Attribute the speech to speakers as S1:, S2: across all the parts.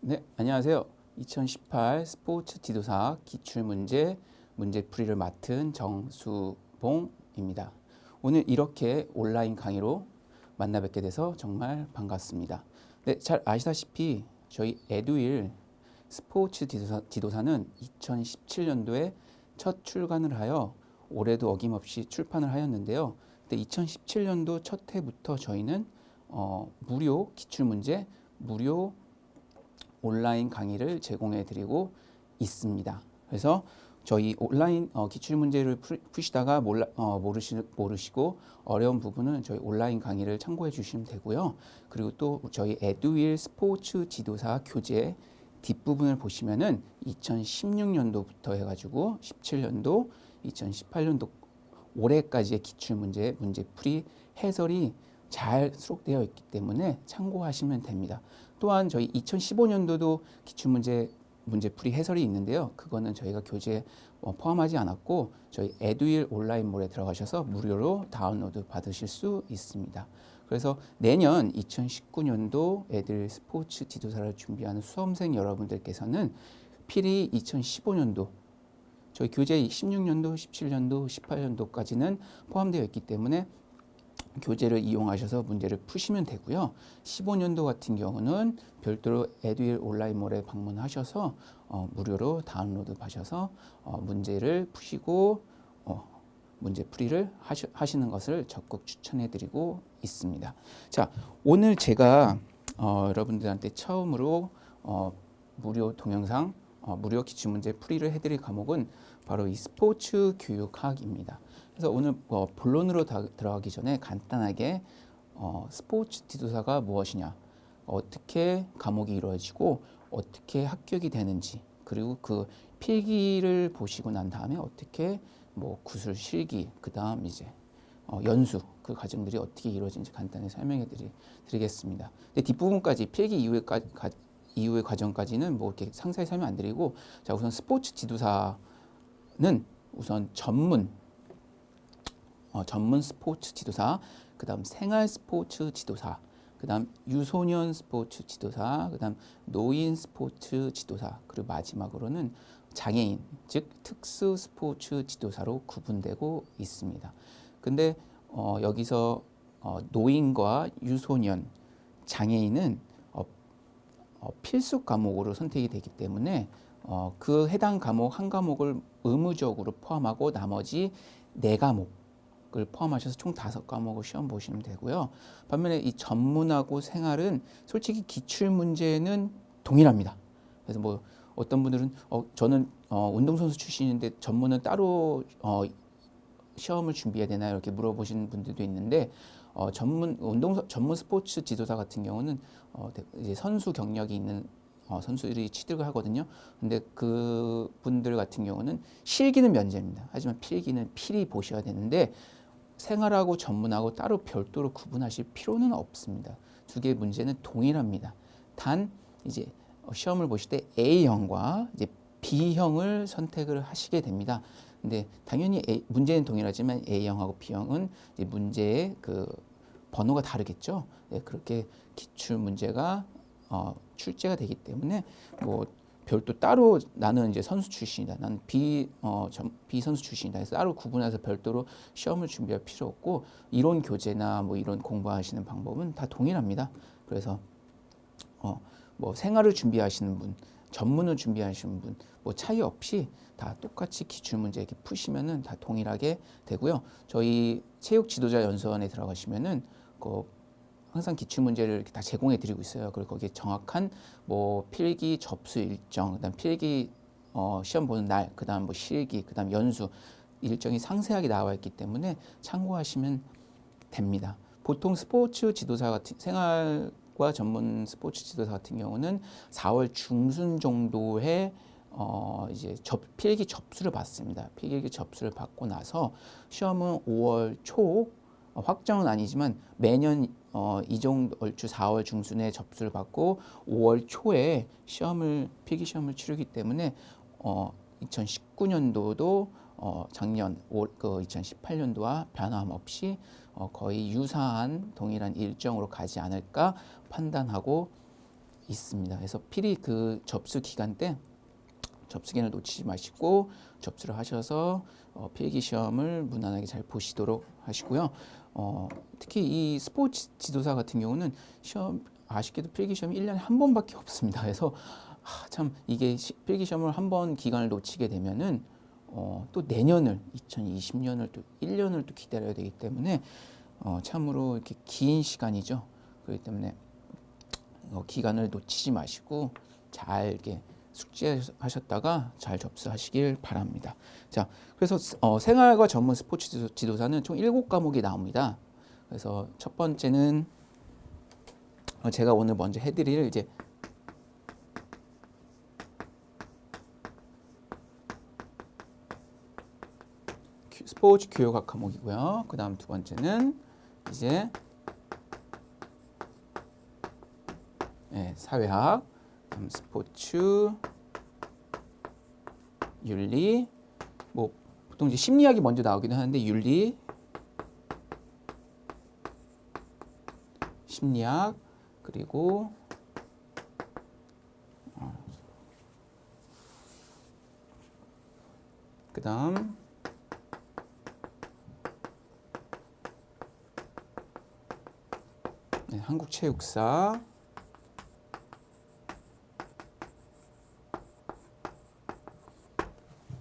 S1: 네, 안녕하세요. 2018 스포츠 지도사 기출문제 문제풀이를 맡은 정수봉입니다. 오늘 이렇게 온라인 강의로 만나 뵙게 돼서 정말 반갑습니다. 네, 잘 아시다시피 저희 에듀윌 스포츠 지도사는 2017년도에 첫 출간을 하여 올해도 어김없이 출판을 하였는데요. 근데 2017년도 첫 해부터 저희는 무료 기출문제, 무료 온라인 강의를 제공해 드리고 있습니다. 그래서 저희 온라인 기출문제를 푸시다가 모르시고 어려운 부분은 저희 온라인 강의를 참고해 주시면 되고요. 그리고 또 저희 에듀윌 스포츠 지도사 교재 뒷부분을 보시면은 2016년도부터 해가지고 17년도, 2018년도 올해까지의 기출문제, 문제풀이 해설이 잘 수록되어 있기 때문에 참고하시면 됩니다. 또한 저희 2015년도도 문제풀이 해설이 있는데요. 그거는 저희가 교재에 포함하지 않았고 저희 에듀윌 온라인몰에 들어가셔서 무료로 다운로드 받으실 수 있습니다. 그래서 내년 2019년도 에듀윌 스포츠 지도사를 준비하는 수험생 여러분들께서는 필히 2015년도 저희 교재 16년도, 17년도, 18년도까지는 포함되어 있기 때문에 교재를 이용하셔서 문제를 푸시면 되고요. 15년도 같은 경우는 별도로 에듀윌 온라인몰에 방문하셔서 무료로 다운로드 하셔서 문제를 푸시고 문제풀이를 하시는 것을 적극 추천해드리고 있습니다. 자, 오늘 제가 여러분들한테 처음으로 무료 동영상, 무료 기출문제 풀이를 해드릴 과목은 바로 이 스포츠 교육학입니다. 그래서 오늘 본론으로 들어가기 전에 간단하게 스포츠 지도사가 무엇이냐, 어떻게 과목이 이루어지고 어떻게 합격이 되는지, 그리고 그 필기를 보시고 난 다음에 어떻게 구술, 실기, 그 다음 이제 연수, 그 과정들이 어떻게 이루어지는지 간단히 설명해 드리겠습니다. 근데 뒷부분까지 필기 이후의 과정까지는 이렇게 상세히 설명 안 드리고, 자, 우선 스포츠 지도사는 우선 전문 스포츠 지도사, 그 다음 생활 스포츠 지도사, 그 다음 유소년 스포츠 지도사, 그 다음 노인 스포츠 지도사, 그리고 마지막으로는 장애인, 즉 특수 스포츠 지도사로 구분되고 있습니다. 근데 여기서 노인과 유소년, 장애인은 필수 과목으로 선택이 되기 때문에 그 해당 과목 한 과목을 의무적으로 포함하고 나머지 4과목을 포함하셔서 총 5과목을 시험 보시면 되고요. 반면에 이 전문하고 생활은 솔직히 기출 문제는 동일합니다. 그래서 어떤 분들은 저는 운동선수 출신인데 전문은 따로 시험을 준비해야 되나요? 이렇게 물어보시는 분들도 있는데 전문 스포츠 지도사 같은 경우는 이제 선수 경력이 있는 선수들이 취득을 하거든요. 근데 그 분들 같은 경우는 실기는 면제입니다. 하지만 필기는 필히 보셔야 되는데 생활하고 전문하고 따로 별도로 구분하실 필요는 없습니다. 두 개의 문제는 동일합니다. 단 이제 시험을 보실 때 A형과 이제 B형을 선택을 하시게 됩니다. 근데 당연히 문제는 동일하지만 A형하고 B형은 이제 문제의 그 번호가 다르겠죠. 네, 그렇게 기출 문제가 출제가 되기 때문에 별도 따로 나는 이제 선수 출신이다, 나는 비선수 출신이다 해서 따로 구분해서 별도로 시험을 준비할 필요 없고 이론 교재나 이런 공부하시는 방법은 다 동일합니다. 그래서 생활을 준비하시는 분, 전문을 준비하시는 분, 차이 없이 다 똑같이 기출문제 이렇게 푸시면은 다 동일하게 되고요. 저희 체육지도자연수원에 들어가시면은 항상 기출문제를 이렇게 다 제공해 드리고 있어요. 그리고 거기에 정확한 필기 접수 일정, 그다음 필기 시험 보는 날, 그다음 실기, 그다음 연수 일정이 상세하게 나와 있기 때문에 참고하시면 됩니다. 보통 스포츠 지도사 같은 생활과 전문 스포츠 지도사 같은 경우는 4월 중순 정도에 이제 필기 접수를 받습니다. 필기 접수를 받고 나서 시험은 5월 초, 확정은 아니지만 매년 이 정도 얼추 4월 중순에 접수를 받고 5월 초에 필기 시험을 치르기 때문에 2019년도도 작년 2018년도와 변함없이 거의 유사한 동일한 일정으로 가지 않을까 판단하고 있습니다. 그래서 필히 그 접수 기간 때 접수 기간을 놓치지 마시고 접수를 하셔서 필기 시험을 무난하게 잘 보시도록 하시고요. 특히 이 스포츠 지도사 같은 경우는 시험 아쉽게도 필기 시험이 1년에 한 번밖에 없습니다. 그래서 참 이게 필기 시험을 한 번 기간을 놓치게 되면은 또 내년을 2020년을 또 1년을 또 기다려야 되기 때문에 참으로 이렇게 긴 시간이죠. 그렇기 때문에 기간을 놓치지 마시고 잘 이렇게 숙지하셨다가 잘 접수하시길 바랍니다. 자, 그래서 생활과 전문 스포츠 지도사는 총 7과목이 나옵니다. 그래서 첫 번째는 제가 오늘 먼저 해드릴 이제 스포츠 교육학 과목이고요. 그 다음 두 번째는 이제 사회학, 스포츠, 윤리, 뭐 보통 이제 심리학이 먼저 나오기도 하는데 윤리, 심리학, 그리고 그다음 한국체육사,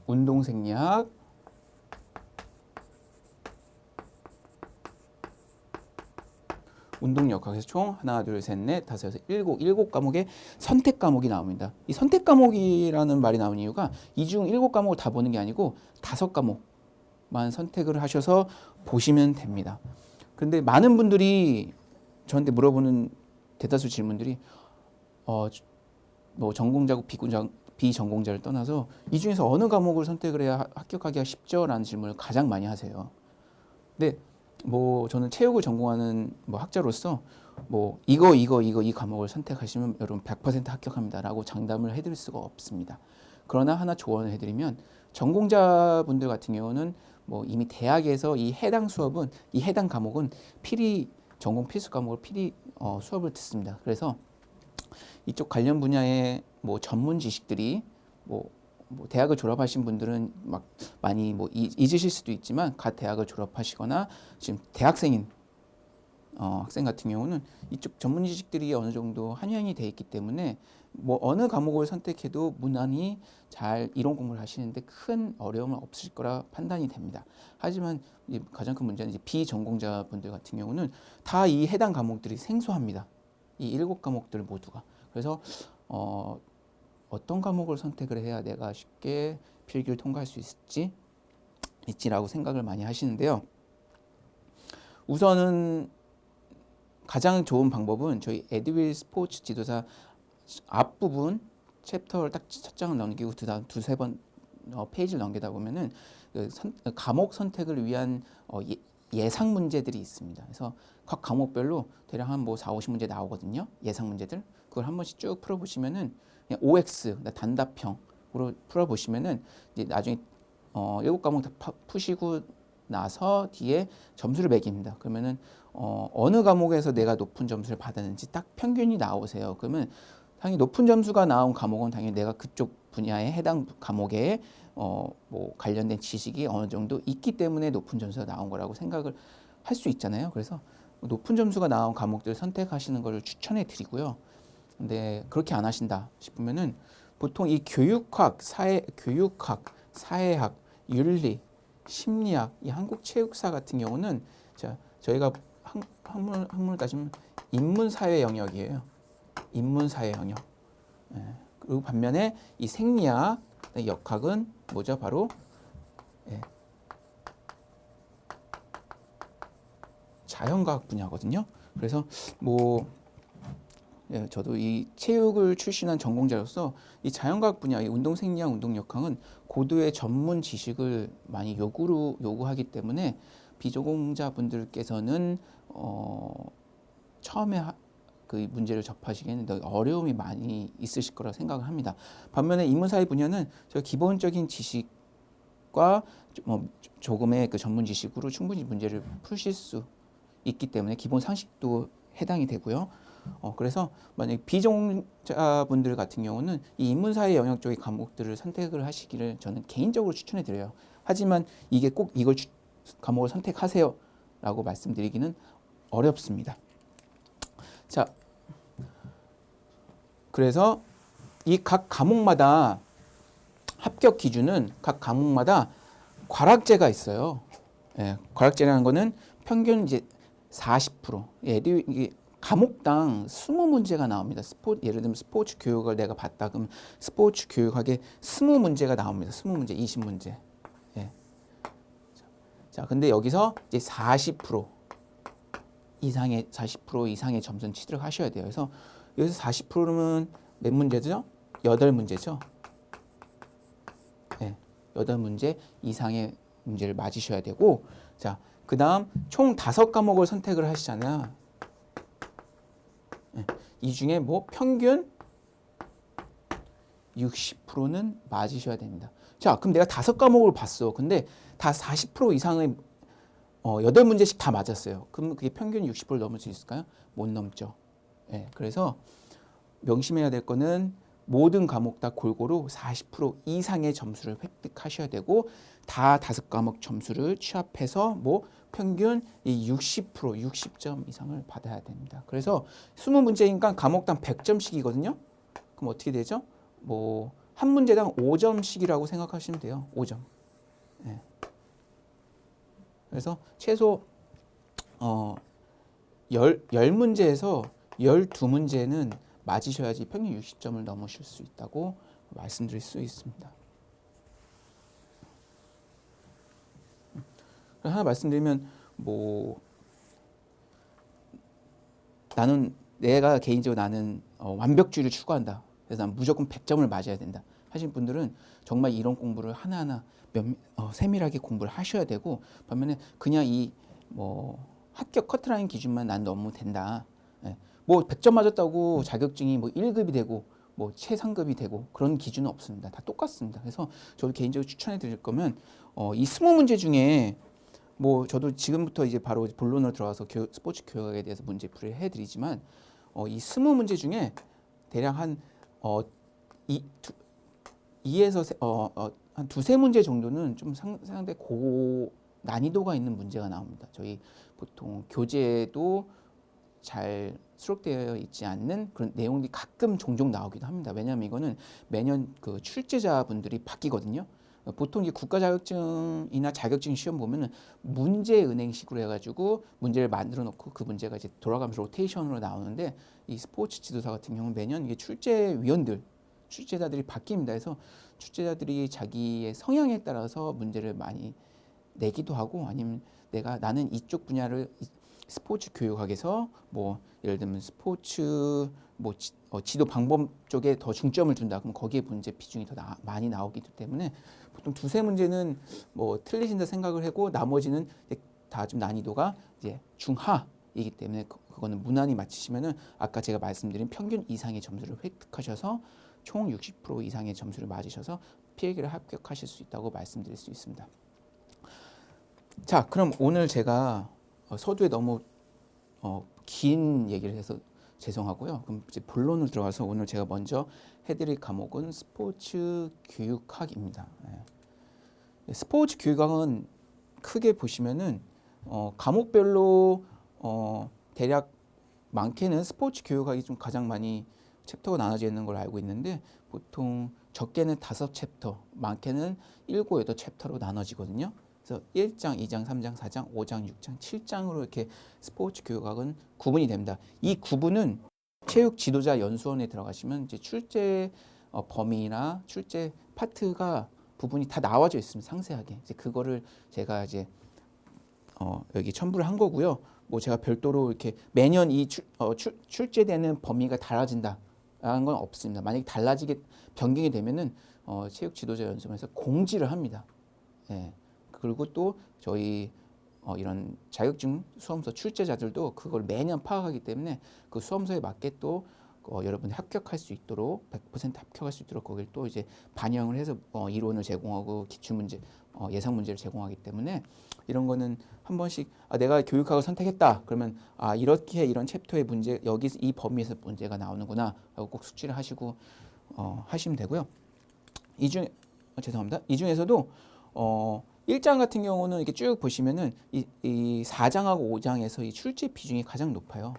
S1: 운동생리학, 운동역학에서 총 하나, 둘, 셋, 넷, 다섯, 여섯, 일곱 과목의 선택 과목이 나옵니다. 이 선택 과목이라는 말이 나온 이유가 이 중 7과목을 다 보는 게 아니고 5과목만 선택을 하셔서 보시면 됩니다. 그런데 많은 분들이 저한테 물어보는 대다수 질문들이 뭐 전공자고 비전공자를 떠나서 이 중에서 어느 과목을 선택을 해야 합격하기가 쉽죠? 라는 질문을 가장 많이 하세요. 근데 뭐 저는 체육을 전공하는 뭐 학자로서 뭐 이 과목을 선택하시면 여러분 100% 합격합니다라고 장담을 해드릴 수가 없습니다. 그러나 하나 조언을 해드리면 전공자분들 같은 경우는 뭐 이미 대학에서 이 해당 과목은 필히 전공 필수 과목을 필히 수업을 듣습니다. 그래서 이쪽 관련 분야의 뭐 전문 지식들이 뭐 대학을 졸업하신 분들은 막 많이 뭐 잊으실 수도 있지만 갓 대학을 졸업하시거나 지금 대학생인 학생 같은 경우는 이쪽 전문 지식들이 어느 정도 한양이 돼 있기 때문에 뭐 어느 과목을 선택해도 무난히 잘 이론 공부를 하시는데 큰 어려움은 없으실 거라 판단이 됩니다. 하지만 이제 가장 큰 문제는 이제 비전공자분들 같은 경우는 다 이 해당 과목들이 생소합니다. 이 7과목들 모두가. 그래서 어떤 과목을 선택을 해야 내가 쉽게 필기를 통과할 수 있지라고 생각을 많이 하시는데요. 우선은 가장 좋은 방법은 저희 에듀윌 스포츠 지도사 앞부분 챕터를 딱 첫 장을 넘기고 두세 번 페이지를 넘기다 보면은 과목 선택을 위한 예상 문제들이 있습니다. 그래서 각 과목별로 대략 한 뭐 4, 50문제 나오거든요. 예상 문제들. 그걸 한 번씩 쭉 풀어보시면은 그냥 OX, 단답형으로 풀어보시면은 이제 나중에 7과목 다 푸시고 나서 뒤에 점수를 매깁니다. 그러면은 어느 과목에서 내가 높은 점수를 받았는지 딱 평균이 나오세요. 그러면 당연히 높은 점수가 나온 과목은 당연히 내가 그쪽 분야에 해당 과목에 뭐 관련된 지식이 어느 정도 있기 때문에 높은 점수가 나온 거라고 생각을 할 수 있잖아요. 그래서 높은 점수가 나온 과목들을 선택하시는 것을 추천해 드리고요. 근데 그렇게 안 하신다 싶으면은 보통 이 교육학, 사회학, 윤리, 심리학, 이 한국체육사 같은 경우는 저희가 학문을 따지면 인문사회 영역이에요. 인문사회 영역. 그리고 반면에 이 생리학, 역학은 뭐죠? 바로 자연과학 분야거든요. 그래서 뭐 저도 이 체육을 출신한 전공자로서 이 자연과학 분야, 이 운동생리학, 운동역학은 고도의 전문 지식을 많이 요구하기 때문에 비전공자분들께서는 처음에 그 문제를 접하시기에는 어려움이 많이 있으실 거라 생각을 합니다. 반면에 인문사회 분야는 저 기본적인 지식과 조금의 그 전문 지식으로 충분히 문제를 푸실 수 있기 때문에 기본 상식도 해당이 되고요. 그래서 만약 비전공자분들 같은 경우는 이 인문사회 영역 쪽의 과목들을 선택을 하시기를 저는 개인적으로 추천해 드려요. 하지만 이게 꼭 이걸 과목을 선택하세요라고 말씀드리기는 어렵습니다. 자, 그래서 이 각 과목마다 합격 기준은 각 과목마다 괄학제가 있어요. 예, 괄학제라는 거는 평균 이제 40%. 이게 과목당 20문제가 나옵니다. 예를 들면 스포츠 교육을 내가 봤다 그러면 스포츠 교육학에 20문제가 나옵니다. 20문제, 20문제. 예. 자, 근데 여기서 이제 40% 이상의 점수는 취득하셔야 돼요. 그래서 여기서 40%면 몇 문제죠? 8문제죠. 네, 8문제 이상의 문제를 맞으셔야 되고, 자, 그 다음 총 5과목을 선택을 하시잖아요. 네, 이 중에 뭐 평균 60%는 맞으셔야 됩니다. 자, 그럼 내가 5과목을 봤어. 근데 다 40% 이상의 8문제씩 다 맞았어요. 그럼 그게 평균 60%를 넘을 수 있을까요? 못 넘죠. 네, 그래서 명심해야 될 거는 모든 과목 다 골고루 40% 이상의 점수를 획득하셔야 되고 다 5과목 점수를 취합해서 뭐 평균 이 60점 이상을 받아야 됩니다. 그래서 20문제니까 과목당 100점씩이거든요. 그럼 어떻게 되죠? 뭐 한 문제당 5점씩이라고 생각하시면 돼요. 5점. 네. 그래서 최소 10문제에서 12문제는 맞으셔야지 평균 60점을 넘으실 수 있다고 말씀드릴 수 있습니다. 하나 말씀드리면 뭐 내가 개인적으로 완벽주의를 추구한다. 그래서 난 무조건 100점을 맞아야 된다. 하신 분들은 정말 이런 공부를 하나하나 세밀하게 공부를 하셔야 되고 반면에 그냥 이 뭐 합격 커트라인 기준만 난 너무 된다. 예. 뭐 100점 맞았다고 자격증이 뭐 1급이 되고 뭐 최상급이 되고 그런 기준은 없습니다. 다 똑같습니다. 그래서 저도 개인적으로 추천해 드릴 거면 이 20문제 중에 뭐 저도 지금부터 이제 바로 본론으로 들어가서 스포츠 교육학에 대해서 문제 풀이를 해 드리지만 이 20문제 중에 대략 한 2에서 한 두세 문제 정도는 좀 상당히 난이도가 있는 문제가 나옵니다. 저희 보통 교재도 잘 수록되어 있지 않는 그런 내용이 가끔 종종 나오기도 합니다. 왜냐하면 이거는 매년 그 출제자분들이 바뀌거든요. 보통 이제 국가 자격증이나 자격증 시험 보면은 문제 은행식으로 해가지고 문제를 만들어 놓고 그 문제가 이제 돌아가면서 로테이션으로 나오는데 이 스포츠 지도사 같은 경우는 매년 이게 출제자들이 바뀝니다. 그래서 출제자들이 자기의 성향에 따라서 문제를 많이 내기도 하고 아니면 나는 이쪽 분야를 스포츠 교육학에서 뭐 예를 들면 스포츠 뭐 지도 방법 쪽에 더 중점을 둔다. 그럼 거기에 문제 비중이 더 많이 나오기 때문에 보통 두세 문제는 뭐 틀리신다 생각을 하고 나머지는 다 좀 난이도가 이제 중하이기 때문에 그거는 무난히 맞히시면은 아까 제가 말씀드린 평균 이상의 점수를 획득하셔서 총 60% 이상의 점수를 맞으셔서 필기를 합격하실 수 있다고 말씀드릴 수 있습니다. 자, 그럼 오늘 제가 서두에 너무 긴 얘기를 해서 죄송하고요. 그럼 이제 본론으로 들어가서 오늘 제가 먼저 해드릴 과목은 스포츠 교육학입니다. 스포츠 교육학은 크게 보시면은 과목별로 대략 많게는 스포츠 교육학이 좀 가장 많이 챕터가 나눠져 있는 걸 알고 있는데 보통 적게는 5챕터, 많게는 7, 8챕터로 나눠지거든요. 그래서 1장, 2장, 3장, 4장, 5장, 6장, 7장으로 이렇게 스포츠 교육학은 구분이 됩니다. 이 구분은 체육 지도자 연수원에 들어가시면 이제 출제 범위나 출제 파트가 부분이 다 나와져 있습니다. 상세하게. 이제 그거를 제가 이제 여기 첨부를 한 거고요. 뭐 제가 별도로 이렇게 매년 이 출제되는 범위가 달라진다라는 건 없습니다. 만약에 변경이 되면은 체육 지도자 연수원에서 공지를 합니다. 예. 그리고 또 저희 이런 자격증 수험서 출제자들도 그걸 매년 파악하기 때문에 그 수험서에 맞게 또 여러분이 합격할 수 있도록 100% 합격할 수 있도록 거기를 또 이제 반영을 해서 이론을 제공하고 기출 문제, 예상 문제를 제공하기 때문에 이런 거는 한 번씩 내가 교육학을 선택했다 그러면 이렇게 이런 챕터의 문제 여기 이 범위에서 문제가 나오는구나 라고 꼭 숙지를 하시고 하시면 되고요. 이 중에서도 1장 같은 경우는 이렇게 쭉 보시면은 이 4장하고 5장에서 이 출제 비중이 가장 높아요.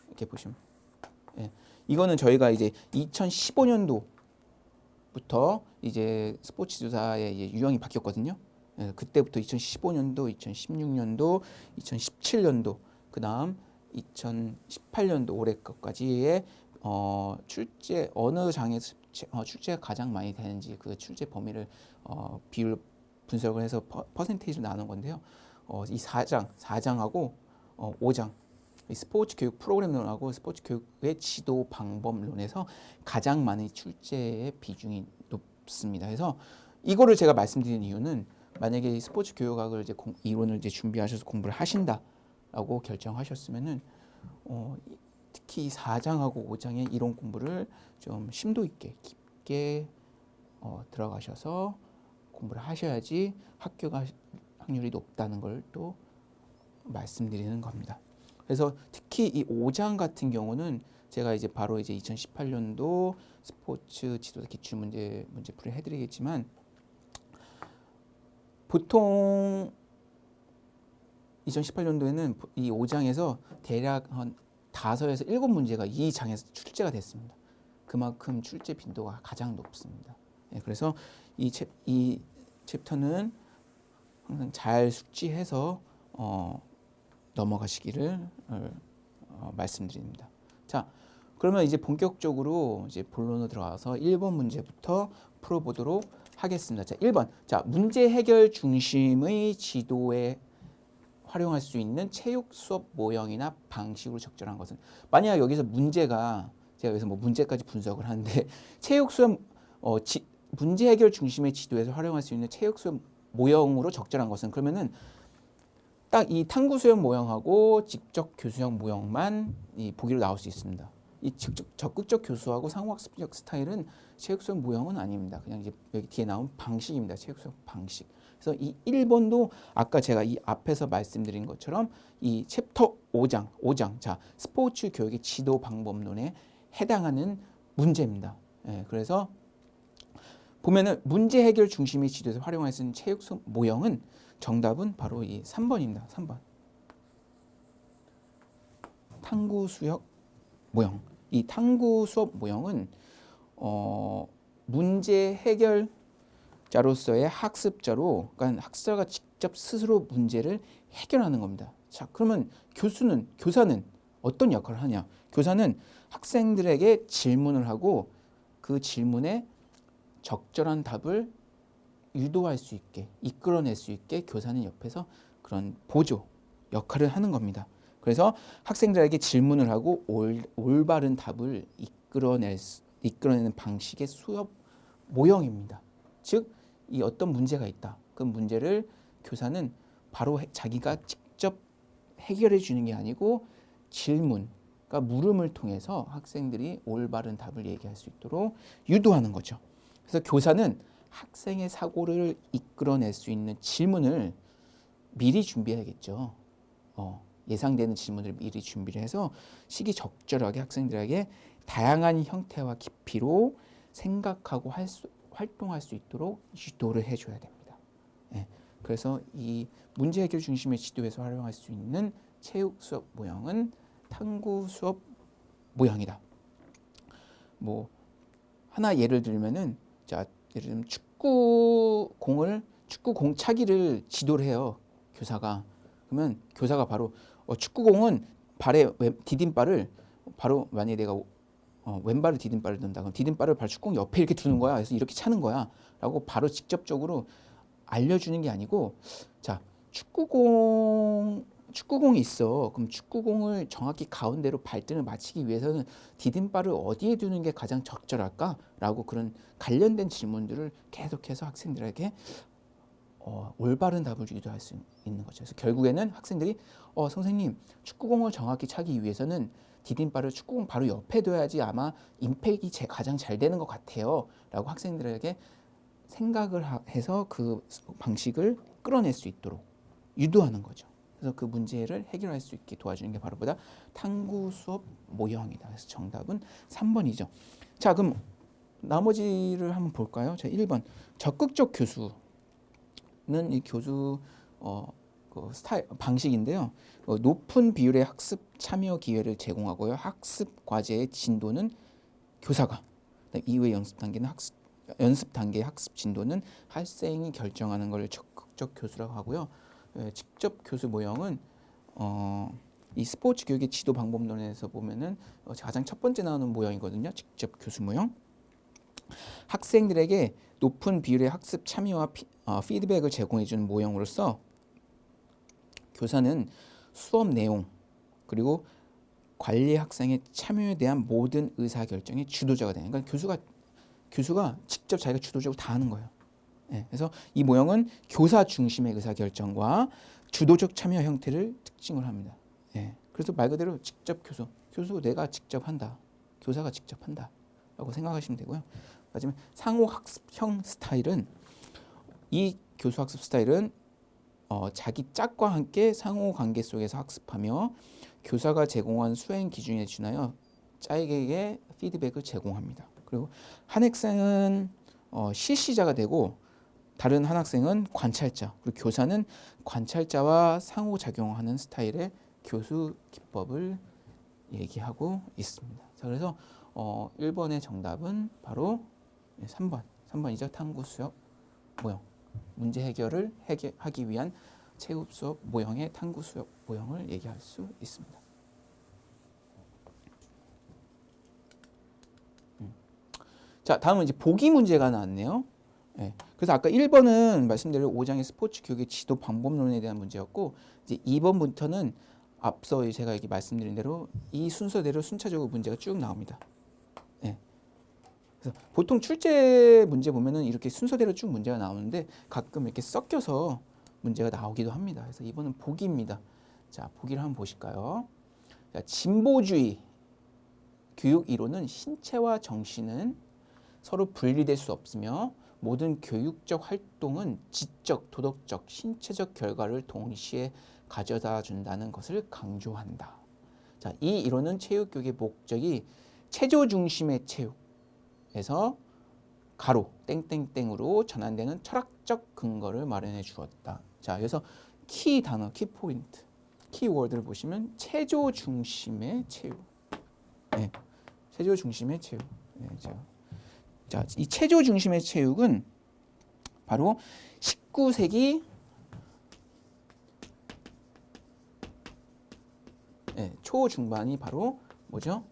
S1: 이렇게 보시면. 예. 이거는 저희가 이제 2015년도부터 이제 스포츠 지도사의 이제 유형이 바뀌었거든요. 예. 그때부터 2015년도, 2016년도, 2017년도, 그다음 2018년도 올해 것까지의 출제 어느 장에서 출제가 가장 많이 되는지 그 출제 범위를 비율 분석을 해서 퍼센테이지로 나눈 건데요. 이 4장하고 5장 이 스포츠 교육 프로그램론하고 스포츠 교육의 지도 방법론에서 가장 많은 출제의 비중이 높습니다. 그래서 이거를 제가 말씀드린 이유는 만약에 스포츠 교육학을 이제 이론을 이제 준비하셔서 공부를 하신다라고 결정하셨으면은 특히 4장하고 5장의 이론 공부를 좀 심도 있게 깊게 들어가셔서 공부를 하셔야지 합격 확률이 높다는 걸 또 말씀드리는 겁니다. 그래서 특히 이 5장 같은 경우는 제가 이제 바로 이제 2018년도 스포츠 지도자 기출 문제풀이 해드리겠지만 보통 2018년도에는 이 5장에서 대략 한 5에서 7문제가 이 장에서 출제가 됐습니다. 그만큼 출제 빈도가 가장 높습니다. 그래서 이 챕터는 항상 잘 숙지해서 넘어가시기를 말씀드립니다. 자, 그러면 이제 본격적으로 이제 본론으로 들어가서 1번 문제부터 풀어보도록 하겠습니다. 자, 1번. 자, 문제 해결 중심의 지도에 활용할 수 있는 체육 수업 모형이나 방식으로 적절한 것은 만약 여기서 문제가 제가 여기서 뭐 문제까지 분석을 하는데 체육 수업 문제 해결 중심의 지도에서 활용할 수 있는 체육 수업 모형으로 적절한 것은 그러면은 딱 이 탐구 수업 모형하고 직접 교수형 모형만 이 보기로 나올 수 있습니다. 이 적극적 교수하고 상호학습적 스타일은 체육 수업 모형은 아닙니다. 그냥 이제 여기 뒤에 나온 방식입니다. 체육 수업 방식. 그래서 이 1번도 아까 제가 이 앞에서 말씀드린 것처럼 이 챕터 5장 자 스포츠 교육의 지도 방법론에 해당하는 문제입니다. 예, 그래서 보면은 문제 해결 중심의 지도에서 활용할 수 있는 체육 수업 모형은 정답은 바로 이 3번입니다. 3번. 탐구 수업 모형. 이 탐구 수업 모형은 문제 해결자로서의 학습자로 그러니까 학습자가 직접 스스로 문제를 해결하는 겁니다. 자, 그러면 교사는 어떤 역할을 하냐? 교사는 학생들에게 질문을 하고 그 질문에 적절한 답을 유도할 수 있게 이끌어낼 수 있게 교사는 옆에서 그런 보조 역할을 하는 겁니다. 그래서 학생들에게 질문을 하고 올바른 답을 이끌어내는 방식의 수업 모형입니다. 즉, 이 어떤 문제가 있다. 그 문제를 교사는 바로 자기가 직접 해결해 주는 게 아니고 질문, 그러니까 물음을 통해서 학생들이 올바른 답을 얘기할 수 있도록 유도하는 거죠. 그래서 교사는 학생의 사고를 이끌어낼 수 있는 질문을 미리 준비해야겠죠. 예상되는 질문을 미리 준비를 해서 시기적절하게 학생들에게 다양한 형태와 깊이로 생각하고 활동할 수 있도록 유도를 해줘야 됩니다. 예, 그래서 이 문제 해결 중심의 지도에서 활용할 수 있는 체육 수업 모형은 탐구 수업 모형이다. 뭐 하나 예를 들면은 자 예를 들면 축구공 차기를 지도를 해요. 교사가. 그러면 교사가 바로 축구공은 발에 디딤발을 바로 만약에 내가 왼발을 디딤발을 둔다. 그럼 디딤발을 발 축구공 옆에 이렇게 두는 거야. 그래서 이렇게 차는 거야. 라고 바로 직접적으로 알려주는 게 아니고 자 축구공이 있어. 그럼 축구공을 정확히 가운데로 발등을 맞추기 위해서는 디딤발을 어디에 두는 게 가장 적절할까? 라고 그런 관련된 질문들을 계속해서 학생들에게 올바른 답을 유도할 수 있는 거죠. 그래서 결국에는 학생들이 선생님 축구공을 정확히 차기 위해서는 디딤발을 축구공 바로 옆에 둬야지 아마 임팩이 가장 잘 되는 것 같아요 라고 학생들에게 생각을 해서 그 방식을 끌어낼 수 있도록 유도하는 거죠. 그래서 그 문제를 해결할 수 있게 도와주는 게 바로 보다 탐구 수업 모형이다. 그래서 정답은 3번이죠. 자, 그럼 나머지를 한번 볼까요? 자, 1번 적극적 교수는 이 교수 그 스타일 방식인데요. 높은 비율의 학습 참여 기회를 제공하고요. 학습 과제의 진도는 교사가, 이후의 연습 단계의 학습 진도는 학생이 결정하는 걸 적극적 교수라고 하고요. 직접 교수 모형은 이 스포츠 교육의 지도 방법론에서 보면은 가장 첫 번째 나오는 모형이거든요. 직접 교수 모형. 학생들에게 높은 비율의 학습 참여와 피드백을 제공해 주는 모형으로서 교사는 수업 내용 그리고 관리 학생의 참여에 대한 모든 의사 결정의 주도자가 되는. 그러니까 교수가 직접 자기가 주도적으로 다 하는 거예요. 네, 그래서 이 모형은 교사 중심의 의사 결정과 주도적 참여 형태를 특징을 합니다. 네, 그래서 말 그대로 직접 교수 내가 직접 한다, 교사가 직접 한다라고 생각하시면 되고요. 마지막 상호 학습형 스타일은 이 교수 학습 스타일은 자기 짝과 함께 상호 관계 속에서 학습하며 교사가 제공한 수행 기준에 준하여 짝에게 피드백을 제공합니다. 그리고 한 학생은 실시자가 되고 다른 한 학생은 관찰자, 그리고 교사는 관찰자와 상호작용하는 스타일의 교수 기법을 얘기하고 있습니다. 자, 그래서 1번의 정답은 바로 3번이죠. 탐구 수업 모형. 문제 해결을 하기 위한 체육 수업 모형의 탐구 수업 모형을 얘기할 수 있습니다. 자, 다음은 이제 보기 문제가 나왔네요. 네, 그래서 아까 1번은 말씀드린 5장의 스포츠 교육의 지도 방법론에 대한 문제였고, 이제 2번부터는 앞서 제가 여기 말씀드린 대로 이 순서대로 순차적으로 문제가 쭉 나옵니다. 네. 그래서 보통 출제 문제 보면은 이렇게 순서대로 쭉 문제가 나오는데 가끔 이렇게 섞여서 문제가 나오기도 합니다. 그래서 이번은 보기입니다. 자, 보기를 한번 보실까요? 자, 진보주의 교육 이론은 신체와 정신은 서로 분리될 수 없으며 모든 교육적 활동은 지적, 도덕적, 신체적 결과를 동시에 가져다 준다는 것을 강조한다. 자, 이 이론은 체육교육의 목적이 체조 중심의 체육에서 가로 땡땡땡으로 전환되는 철학적 근거를 마련해 주었다. 자, 그래서 키 단어, 키 포인트, 키워드를 보시면 체조 중심의 체육. 네, 체조 중심의 체육. 네, 자, 이 체조 중심의 체육은 바로 19세기 초중반이 바로 뭐죠?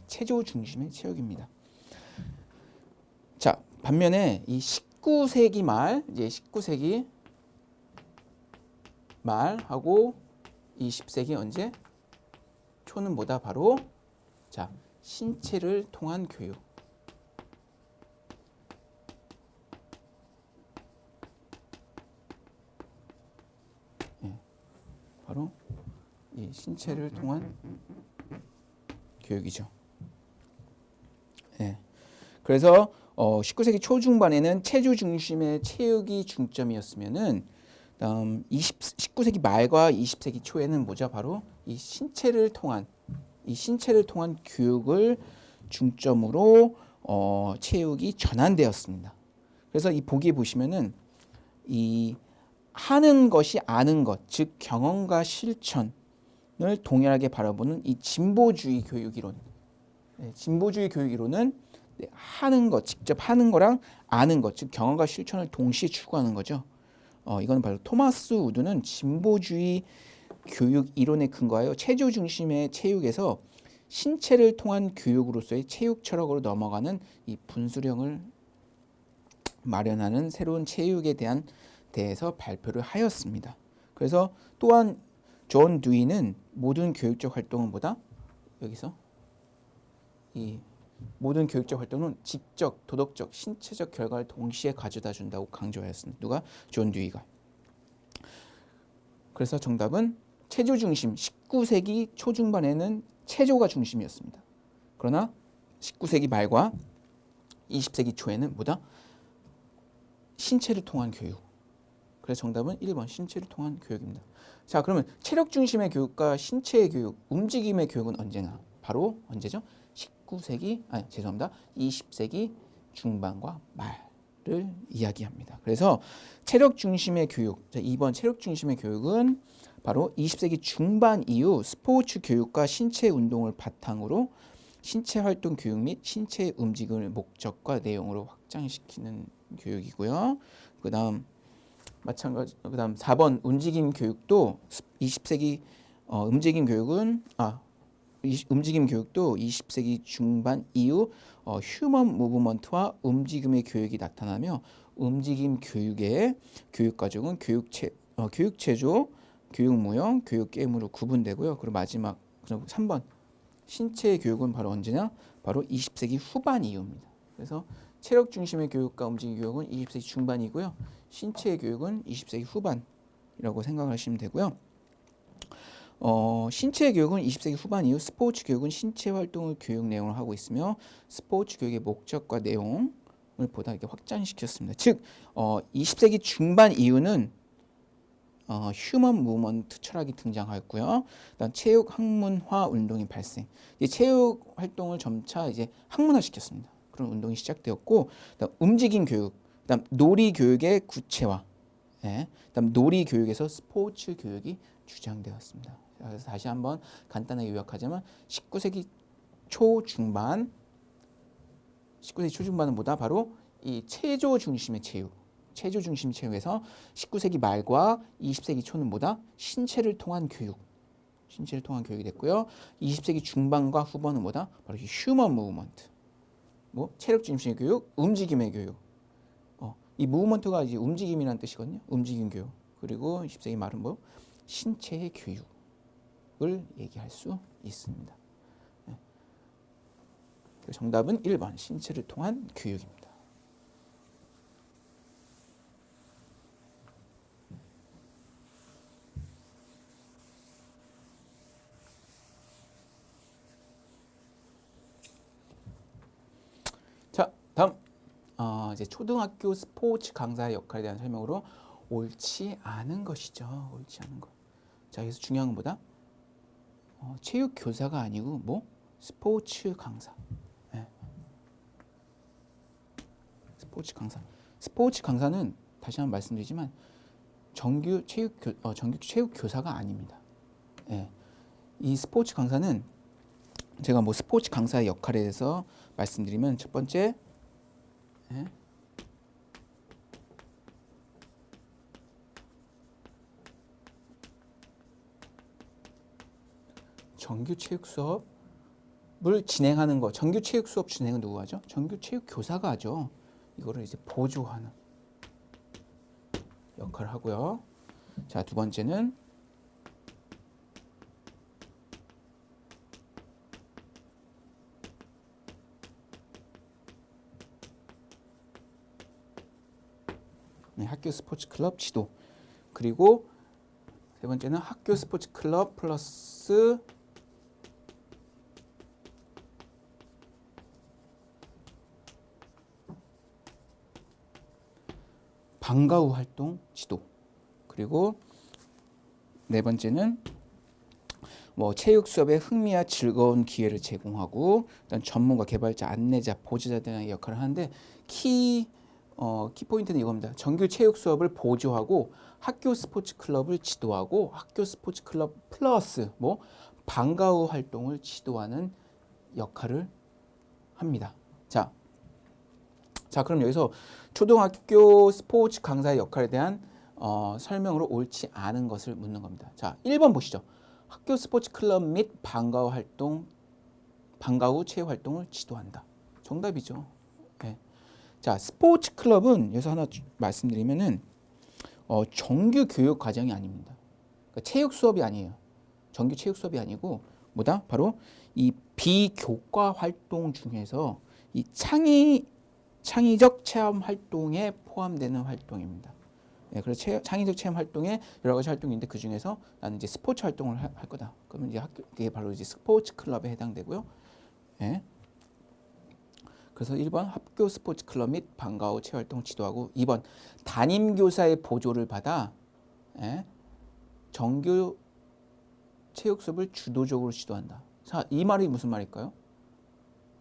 S1: 체조 중심의 체육입니다. 자, 반면에 이 19세기 말, 이제 19세기 말하고 20세기 언제? 초는 뭐다? 바로 자, 신체를 통한 교육. 바로 이 신체를 통한 교육이죠. 그래서 19세기 초중반에는 체조 중심의 체육이 중점이었으면은 19세기 말과 20세기 초에는 뭐죠? 바로 이 신체를 통한 교육을 중점으로 체육이 전환되었습니다. 그래서 이 보기에 보시면은 이 하는 것이 아는 것, 즉 경험과 실천을 동일하게 바라보는 이 진보주의 교육 이론. 진보주의 교육 이론은 하는 것, 직접 하는 거랑 아는 것, 즉 경험과 실천을 동시에 추구하는 거죠. 이건 바로 토마스 우드는 진보주의 교육 이론에 근거하여 체조 중심의 체육에서 신체를 통한 교육으로서의 체육 철학으로 넘어가는 이 분수령을 마련하는 새로운 체육에 대해서 발표를 하였습니다. 그래서 또한 존 듀이는 모든 교육적 활동은 뭐다? 여기서 이 모든 교육적 활동은 지적, 도덕적, 신체적 결과를 동시에 가져다 준다고 강조하였습니다. 누가? 존 듀이가. 그래서 정답은 체조 중심. 19세기 초중반에는 체조가 중심이었습니다. 그러나 19세기 말과 20세기 초에는 뭐다? 신체를 통한 교육. 그래서 정답은 1번 신체를 통한 교육입니다. 자, 그러면 체력 중심의 교육과 신체의 교육, 움직임의 교육은 언제나? 바로 언제죠? 20세기 중반과 말을 이야기합니다. 그래서 체력 중심의 교육, 자, 2번 체력 중심의 교육은 바로 20세기 중반 이후 스포츠 교육과 신체 운동을 바탕으로 신체 활동 교육 및 신체 움직임을 목적과 내용으로 확장시키는 교육이고요. 그다음 4번 움직임 교육도 20세기 움직임 교육도 20세기 중반 이후 휴먼 무브먼트와 움직임의 교육이 나타나며 움직임 교육의 교육 과정은 교육 체조, 교육 무용, 교육 게임으로 구분되고요. 그리고 마지막 3번 신체의 교육은 바로 언제냐? 바로 20세기 후반 이후입니다. 그래서 체력 중심의 교육과 움직임 교육은 20세기 중반이고요. 신체의 교육은 20세기 후반이라고 생각하시면 되고요. 신체의 교육은 20세기 후반 이후 스포츠 교육은 신체 활동의 교육 내용을 하고 있으며 스포츠 교육의 목적과 내용을 보다 이렇게 확장시켰습니다. 즉, 20세기 중반 이후는 휴먼 무브먼트 철학이 등장하였고요. 그다음 체육 학문화 운동이 발생. 이 체육 활동을 점차 이제 학문화시켰습니다. 그런 운동이 시작되었고, 그다음 움직임 교육, 그다음 놀이 교육의 구체화, 그다음 놀이 교육에서 스포츠 교육이 주장되었습니다. 그래서 다시 한번 간단하게 요약하자면 19세기 초중반은 뭐다? 바로 이 체조 중심의 체육에서 19세기 말과 20세기 초는 뭐다? 신체를 통한 교육이 됐고요. 20세기 중반과 후반은 뭐다? 바로 휴먼 무브먼트, 체력 중심의 교육, 움직임의 교육. 이 무브먼트가 이제 움직임이라는 뜻이거든요. 움직임 교육. 그리고 20세기 말은 신체의 교육을 얘기할 수 있습니다. 정답은 1번 신체를 통한 교육입니다. 자, 다음 이제 초등학교 스포츠 강사의 역할에 대한 설명으로 옳지 않은 것이죠. 옳지 않은 것. 자, 그래서 중요한 건 뭐다? 체육 교사가 아니고 스포츠 강사. 스포츠 강사는 다시 한번 말씀드리지만 정규 체육 교사가 아닙니다. 이 스포츠 강사는 제가 스포츠 강사의 역할에 대해서 말씀드리면 첫 번째 정규 체육 수업을 진행하는 거. 정규 체육 수업 진행은 누가 하죠? 정규 체육 교사가 하죠. 이거를 이제 보조하는 역할을 하고요. 자, 두 번째는 학교 스포츠 클럽 지도. 그리고 세 번째는 학교 스포츠 클럽 플러스 방과 후 활동 지도. 그리고 네 번째는 체육 수업에 흥미와 즐거운 기회를 제공하고 일단 전문가, 개발자, 안내자, 보조자 등의 역할을 하는데 키 포인트는 이겁니다. 정규 체육 수업을 보조하고 학교 스포츠 클럽을 지도하고 학교 스포츠 클럽 플러스 방과 후 활동을 지도하는 역할을 합니다. 자, 그럼 여기서 초등학교 스포츠 강사의 역할에 대한 설명으로 옳지 않은 것을 묻는 겁니다. 자, 1번 보시죠. 학교 스포츠 클럽 및 방과 후 체육 활동을 지도한다. 정답이죠. 자, 스포츠 클럽은 여기서 하나 말씀드리면은 정규 교육 과정이 아닙니다. 그러니까 체육 수업이 아니에요. 정규 체육 수업이 아니고 바로 이 비교과 활동 중에서 이 창의적 체험 활동에 포함되는 활동입니다. 예, 그래서 창의적 체험 활동에 여러 가지 활동이 있는데 그 중에서 나는 이제 스포츠 활동을 할 거다. 그러면 이제 그게 바로 이제 스포츠 클럽에 해당되고요. 예. 그래서 1번 학교 스포츠 클럽 및 방과 후 체육 활동을 지도하고 2번 담임 교사의 보조를 받아 예, 정규 체육 수업을 주도적으로 지도한다. 자, 이 말이 무슨 말일까요?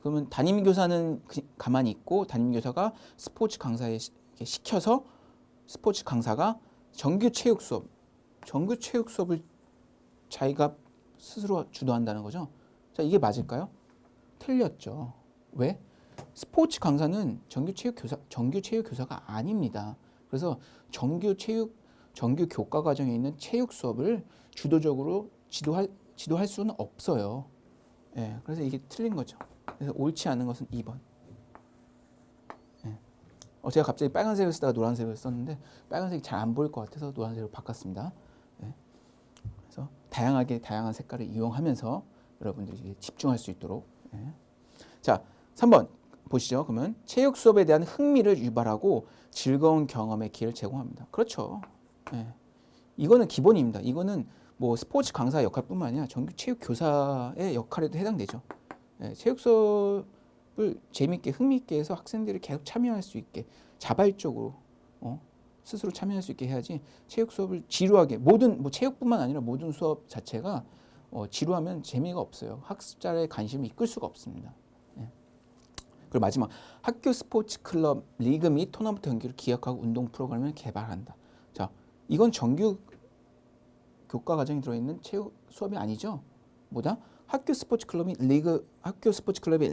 S1: 그러면 담임 교사는 가만히 있고 담임 교사가 스포츠 강사에 시켜서 스포츠 강사가 정규 체육 수업을 자기가 스스로 주도한다는 거죠. 자, 이게 맞을까요? 틀렸죠. 왜? 스포츠 강사는 정규 체육 교사가 아닙니다. 그래서 정규 교과 과정에 있는 체육 수업을 주도적으로 지도할 수는 없어요. 예, 그래서 이게 틀린 거죠. 그래서 옳지 않은 것은 2번. 예. 제가 갑자기 빨간색을 쓰다가 노란색을 썼는데 빨간색이 잘 안 보일 것 같아서 노란색으로 바꿨습니다. 예. 그래서 다양한 색깔을 이용하면서 여러분들이 집중할 수 있도록. 예. 자, 3번 보시죠. 그러면 체육 수업에 대한 흥미를 유발하고 즐거운 경험의 기회를 제공합니다. 그렇죠. 예. 이거는 기본입니다. 이거는 뭐 스포츠 강사 역할뿐만 아니라 정규 체육 교사의 역할에도 해당되죠. 예. 체육 수업을 재밌게 흥미있게 해서 학생들이 계속 참여할 수 있게 자발적으로 스스로 참여할 수 있게 해야지 체육 수업을 지루하게 뭐 체육뿐만 아니라 모든 수업 자체가 지루하면 재미가 없어요. 학습자의 관심을 이끌 수가 없습니다. 그리고 마지막 학교 스포츠 클럽 리그 및 토너먼트 경기를 기획하고 운동 프로그램을 개발한다. 자, 이건 정규 교과 과정에 들어있는 체육 수업이 아니죠. 뭐다? 학교 스포츠 클럽의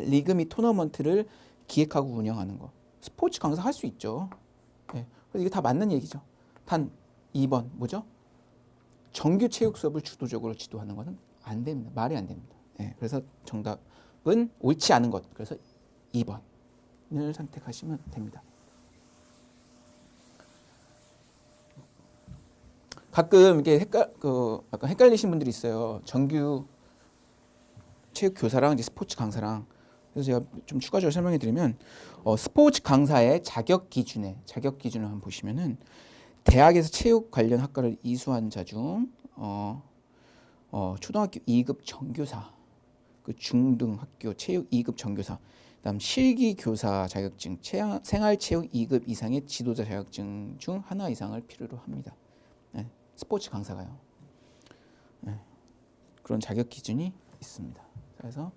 S1: 리그 및 토너먼트를 기획하고 운영하는 거. 스포츠 강사 할 수 있죠. 네. 그래서 이게 다 맞는 얘기죠. 단 2번 뭐죠? 정규 체육 수업을 주도적으로 지도하는 것은 안 됩니다. 말이 안 됩니다. 네. 그래서 정답은 옳지 않은 것. 그래서 2번을 선택하시면 됩니다. 가끔 이게 약간 헷갈리신 분들이 있어요. 정규 체육 교사랑 이제 스포츠 강사랑. 그래서 제가 좀 추가적으로 설명해 드리면 스포츠 강사의 자격 기준을 한번 보시면은 대학에서 체육 관련 학과를 이수한 자 중 초등학교 2급 정교사, 그 중등학교 체육 2급 정교사, 그다음 실기 교사 자격증, 생활체육 2급 이상의 지도자 자격증 중 하나 이상을 필요로 합니다. 네, 스포츠 강사가요. 네, 그런 자격 기준이 있습니다. 그래서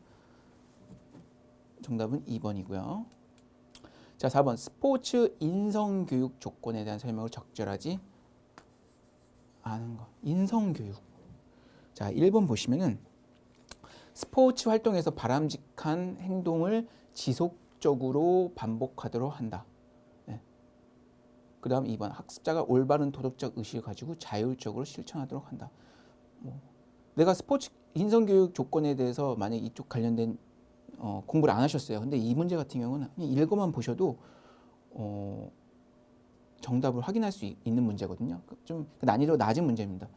S1: 정답은 2번이고요. 자, 4번 스포츠 인성교육 조건에 대한 설명을 적절하지 않은 것. 인성교육. 자, 1번 보시면은 스포츠 활동에서 바람직한 행동을 지속적으로 반복하도록 한다. 네. 그 다음 2번 학습자가 올바른 도덕적 의식을 가지고 자율적으로 실천하도록 한다. 내가 스포츠 인성교육 조건에 대해서 만약 이쪽 관련된 공부를 안 하셨어요. 근데 이 문제 같은 경우는 그냥 읽어만 보셔도 정답을 확인할 수 있는 문제거든요. 좀 난이도 낮은 문제입니다.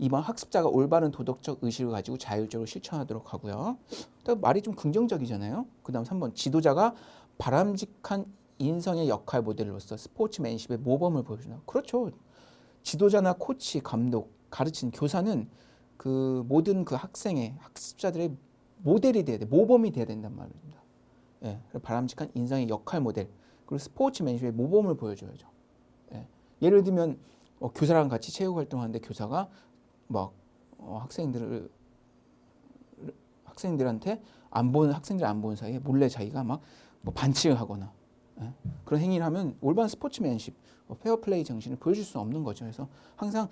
S1: 2번 학습자가 올바른 도덕적 의식을 가지고 자율적으로 실천하도록 하고요. 말이 좀 긍정적이잖아요. 그 다음 3번 지도자가 바람직한 인성의 역할 모델로서 스포츠맨십의 모범을 보여준다. 그렇죠. 지도자나 코치, 감독, 가르치는 교사는 그 모든 그 학습자들의 모델이 돼야 돼, 모범이 돼야 된단 말입니다. 예, 바람직한 인성의 역할 모델, 그리고 스포츠맨십의 모범을 보여줘야죠. 예, 예를 들면 교사랑 같이 체육 활동하는데 교사가 막 학생들한테 학생들 안 보는 사이에 몰래 자기가 막 뭐 반칙을 하거나 그런 행위를 하면 올바른 스포츠맨십, 페어플레이 정신을 보여줄 수 없는 거죠. 그래서 항상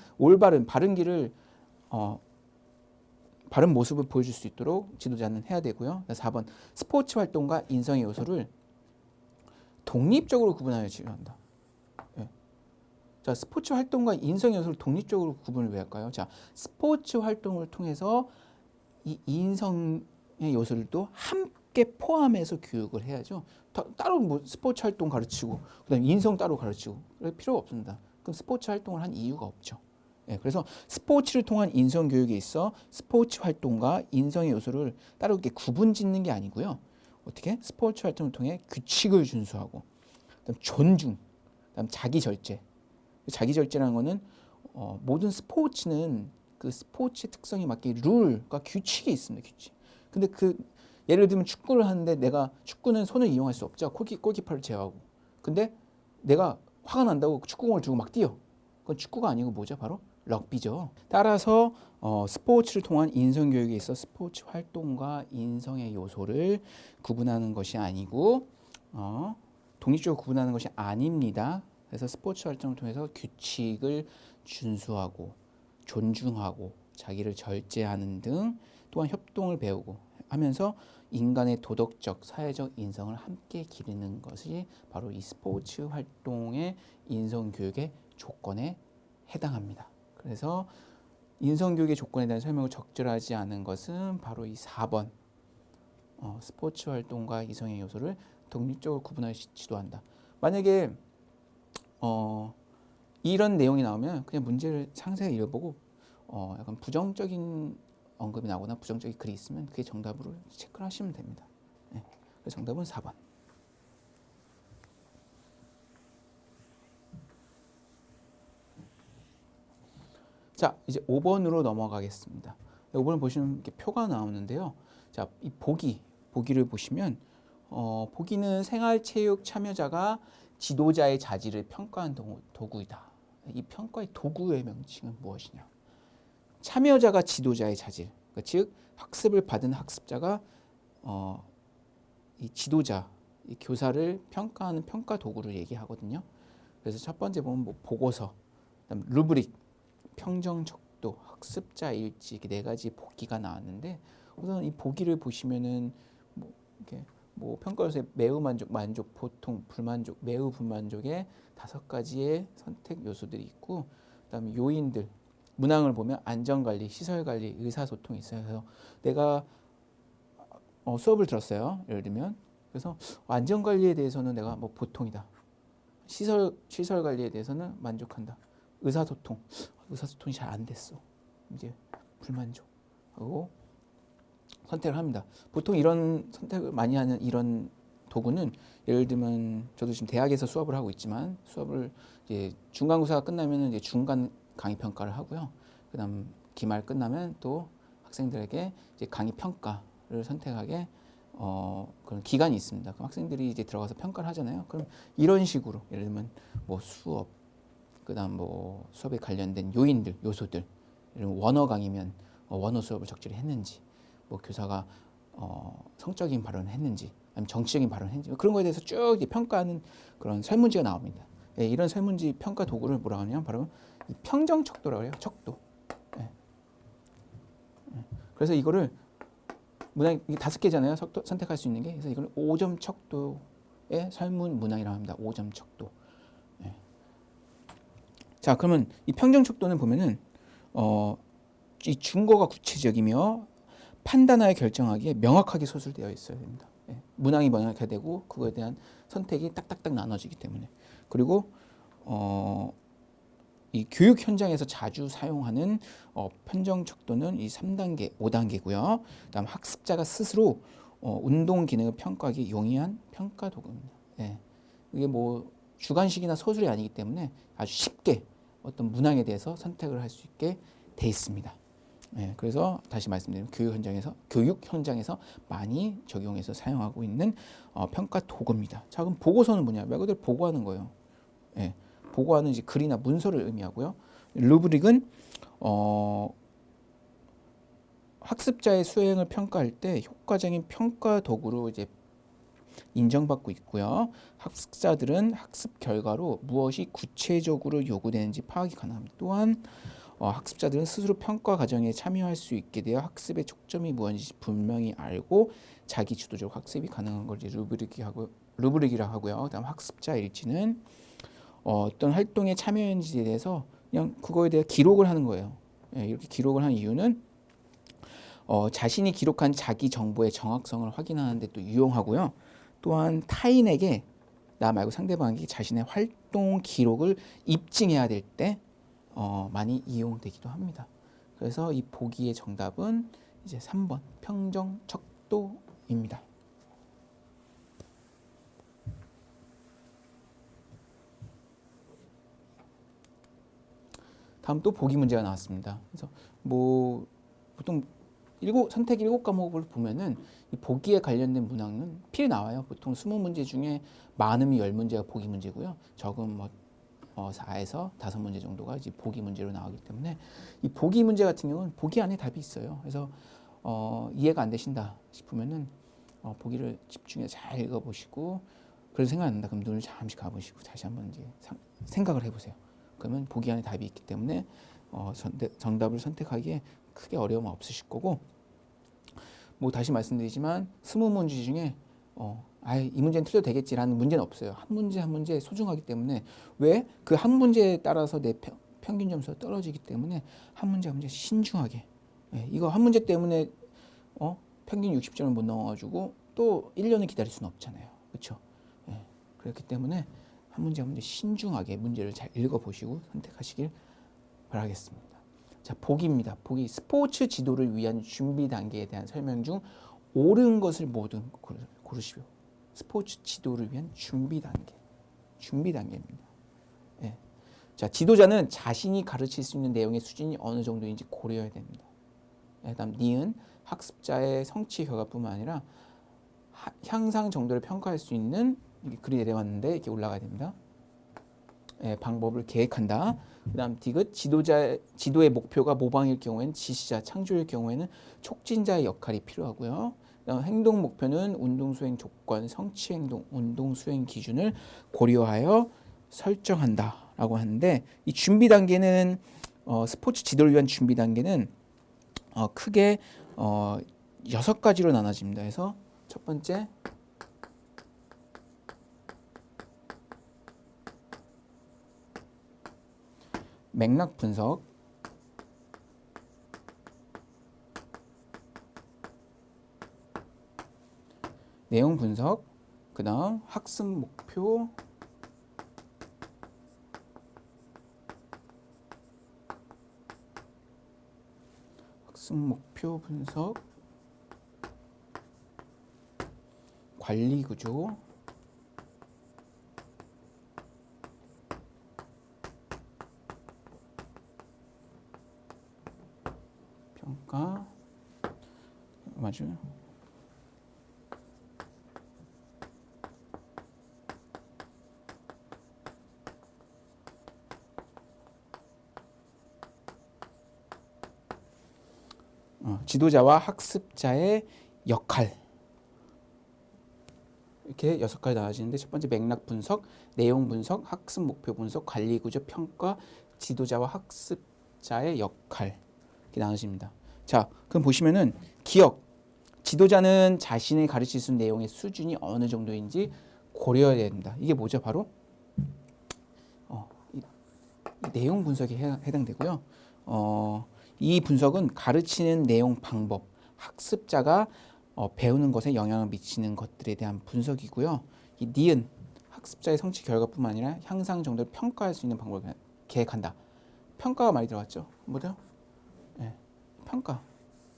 S1: 바른 길을 바른 모습을 보여줄 수 있도록 지도자는 해야 되고요. 4번 스포츠 활동과 인성의 요소를 독립적으로 구분하여 지도한다. 예. 자, 스포츠 활동과 인성의 요소를 독립적으로 구분을 왜 할까요? 자, 스포츠 활동을 통해서 이 인성의 요소들도 함께 포함해서 교육을 해야죠. 따로 뭐 스포츠 활동 가르치고 그다음에 인성 따로 가르치고 그럴 필요가 없습니다. 그럼 스포츠 활동을 한 이유가 없죠. 예, 그래서 스포츠를 통한 인성 교육에 있어 스포츠 활동과 인성의 요소를 따로 이렇게 구분짓는 게 아니고요. 어떻게 스포츠 활동을 통해 규칙을 준수하고 그다음 존중, 그다음 자기 절제. 자기 절제라는 거는 모든 스포츠는 그 스포츠의 특성에 맞게 룰과 규칙이 있습니다. 규칙. 근데 그 예를 들면 축구를 하는데 내가 축구는 손을 이용할 수 없죠. 골키퍼를 제어하고. 근데 내가 화가 난다고 축구공을 들고 막 뛰어. 그건 축구가 아니고 뭐죠? 바로 럭비죠. 따라서 스포츠를 통한 인성 교육에 있어 스포츠 활동과 인성의 요소를 구분하는 것이 아니고 독립적으로 구분하는 것이 아닙니다. 그래서 스포츠 활동을 통해서 규칙을 준수하고 존중하고 자기를 절제하는 등 또한 협동을 배우고 하면서 인간의 도덕적, 사회적 인성을 함께 기르는 것이 바로 이 스포츠 활동의 인성교육의 조건에 해당합니다. 그래서 인성교육의 조건에 대한 설명을 적절하지 않은 것은 바로 이 4번 스포츠 활동과 이성의 요소를 독립적으로 구분하지도 한다. 만약에 이런 내용이 나오면 그냥 문제를 상세히 읽어보고 약간 부정적인 언급이 나오거나 부정적인 글이 있으면 그게 정답으로 체크를 하시면 됩니다. 네. 그래서 정답은 4번. 자, 이제 5번으로 넘어가겠습니다. 5번을 보시면 이렇게 표가 나오는데요. 자, 이 보기를 보시면 보기는 생활체육 참여자가 지도자의 자질을 평가한 도구이다. 이 평가의 도구의 명칭은 무엇이냐? 참여자가 지도자의 자질, 그러니까 즉 학습을 받은 학습자가 이 지도자, 이 교사를 평가하는 평가 도구를 얘기하거든요. 그래서 첫 번째 보면 뭐 보고서, 그다음 루브릭, 평정 척도, 학습자 일지 이렇게 네 가지 보기가 나왔는데 우선 이 보기를 보시면은 뭐 이렇게 뭐 평가 요소에 매우 만족, 보통, 불만족, 매우 불만족의 5가지의 선택 요소들이 있고 그다음에 요인들 문항을 보면 안전관리, 시설관리, 의사소통이 있어요. 그래서 내가 수업을 들었어요. 예를 들면 그래서 안전관리에 대해서는 내가 뭐 보통이다. 시설관리에 대해서는 만족한다. 의사소통이 잘 안 됐어. 이제 불만족 하고 선택을 합니다. 보통 이런 선택을 많이 하는 이런 도구는 예를 들면 저도 지금 대학에서 수업을 하고 있지만 수업을 이제 중간고사가 끝나면 이제 중간 강의 평가를 하고요. 그다음 기말 끝나면 또 학생들에게 이제 강의 평가를 선택하게 그런 기간이 있습니다. 그럼 학생들이 이제 들어가서 평가를 하잖아요. 그럼 이런 식으로 예를 들면 뭐 수업, 그다음 뭐 수업에 관련된 요인들, 요소들, 예를 들면 원어 강의면 원어 수업을 적절히 했는지, 뭐 교사가 성적인 발언을 했는지, 아니면 정치적인 발언을 했는지 그런 거에 대해서 쭉 평가하는 그런 설문지가 나옵니다. 예, 이런 설문지 평가 도구를 뭐라고 하냐면 바로 이 평정 척도라고 해요. 척도. 예. 그래서 이거를 문항 5개잖아요. 선택할 수 있는 게. 그래서 이걸 5점 척도의 설문 문항이라고 합니다. 5점 척도. 예. 자, 그러면 이 평정 척도는 보면은 이 준거가 구체적이며 판단하여 결정하기에 명확하게 소술되어 있어야 됩니다. 예. 문항이 명확해야 되고 그거에 대한 선택이 딱딱딱 나눠지기 때문에. 그리고 이 교육 현장에서 자주 사용하는 편정 척도는 이 3단계, 5단계고요. 그다음 학습자가 스스로 운동 기능을 평가하기 용이한 평가 도구입니다. 예. 이게 뭐 주관식이나 서술이 아니기 때문에 아주 쉽게 어떤 문항에 대해서 선택을 할 수 있게 돼 있습니다. 예. 그래서 다시 말씀드리면 교육 현장에서 많이 적용해서 사용하고 있는 평가 도구입니다. 자, 그럼 보고서는 뭐냐? 말 그대로 보고하는 거예요. 예. 보고하는 이제 글이나 문서를 의미하고요. 루브릭은 학습자의 수행을 평가할 때 효과적인 평가 도구로 이제 인정받고 있고요. 학습자들은 학습 결과로 무엇이 구체적으로 요구되는지 파악이 가능합니다. 또한 학습자들은 스스로 평가 과정에 참여할 수 있게 되어 학습의 촉점이 무엇인지 분명히 알고 자기 주도적 학습이 가능한 걸 루브릭이라고 하고요. 그다음 학습자 일지는 어떤 활동에 참여했는지에 대해서 그냥 그거에 대해 기록을 하는 거예요. 예, 이렇게 기록을 한 이유는 자신이 기록한 자기 정보의 정확성을 확인하는 데 또 유용하고요. 또한 타인에게 나 말고 상대방에게 자신의 활동 기록을 입증해야 될 때 많이 이용되기도 합니다. 그래서 이 보기의 정답은 이제 3번 평정 척도입니다. 다음 또 보기 문제가 나왔습니다. 그래서 뭐 보통 선택 7과목을 보면은 이 보기에 관련된 문항은 필히 나와요. 보통 20문제 중에 많으면 10문제가 보기 문제고요. 적은 4에서 5문제 정도가 이제 보기 문제로 나오기 때문에 이 보기 문제 같은 경우는 보기 안에 답이 있어요. 그래서 이해가 안 되신다 싶으면은 보기를 집중해서 잘 읽어보시고, 그래도 생각 안 난다 그럼 눈을 잠시 감으시고 다시 한번 이제 생각을 해보세요. 그러면 보기 안에 답이 있기 때문에 정답을 선택하기에 크게 어려움 없으실 거고, 뭐 다시 말씀드리지만 20문제 중에 이 문제는 틀려도 되겠지라는 문제는 없어요. 한 문제 한 문제 소중하기 때문에, 왜? 그 한 문제에 따라서 내 평균 점수가 떨어지기 때문에 한 문제 한 문제 신중하게, 이거 한 문제 때문에 평균 60점을 못 넘어가지고 또 1년을 기다릴 수는 없잖아요. 그렇죠? 그렇기 때문에 한 문제 한 문제 신중하게 문제를 잘 읽어보시고 선택하시길 바라겠습니다. 자, 보기입니다. 보기. 스포츠 지도를 위한 준비 단계에 대한 설명 중 옳은 것을 모두 고르시오. 스포츠 지도를 위한 준비 단계입니다. 자, 지도자는 자신이 가르칠 수 있는 내용의 수준이 어느 정도인지 고려해야 됩니다. 다음 니은 학습자의 성취 결과뿐만 아니라 향상 정도를 평가할 수 있는, 이게 글이 내려왔는데 이렇게 올라가야 됩니다. 방법을 계획한다. 그다음 디귿 지도의 목표가 모방일 경우에는 지시자, 창조일 경우에는 촉진자의 역할이 필요하고요. 그다음 행동 목표는 운동 수행 조건, 성취 행동, 운동 수행 기준을 고려하여 설정한다라고 하는데, 이 준비 단계는 스포츠 지도를 위한 준비 단계는 크게 6가지로 나눠집니다. 그래서 첫 번째 맥락 분석, 내용 분석, 그 다음 학습 목표, 분석, 관리 구조, 평가, 맞아요. 지도자와 학습자의 역할, 이렇게 6가지 나눠지는데, 첫 번째 맥락 분석, 내용 분석, 학습 목표 분석, 관리 구조, 평가, 지도자와 학습자의 역할, 이렇게 나눠집니다. 자, 그럼 보시면은 기억, 지도자는 자신이 가르칠 수 있는 내용의 수준이 어느 정도인지 고려해야 됩니다. 이게 뭐죠? 바로 이 내용 분석에 해당되고요. 이 분석은 가르치는 내용 방법, 학습자가 배우는 것에 영향을 미치는 것들에 대한 분석이고요. 이 니은 학습자의 성취 결과뿐만 아니라 향상 정도를 평가할 수 있는 방법을 계획한다. 평가가 많이 들어갔죠. 뭐죠? 평가.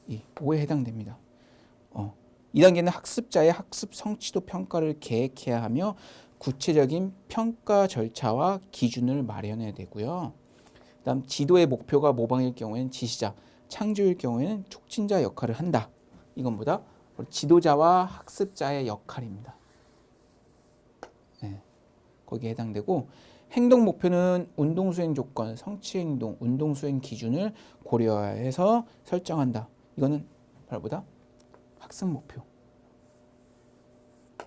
S1: 이 5에 해당됩니다. 2단계는 학습자의 학습 성취도 평가를 계획해야 하며 구체적인 평가 절차와 기준을 마련해야 되고요. 그다음 지도의 목표가 모방일 경우에는 지시자, 창조일 경우에는 촉진자 역할을 한다. 이건 뭐다? 지도자와 학습자의 역할입니다. 거기에 해당되고, 행동 목표는 운동 수행 조건, 성취 행동, 운동 수행 기준을 고려해서 설정한다. 이거는 바로 뭐다? 학습 목표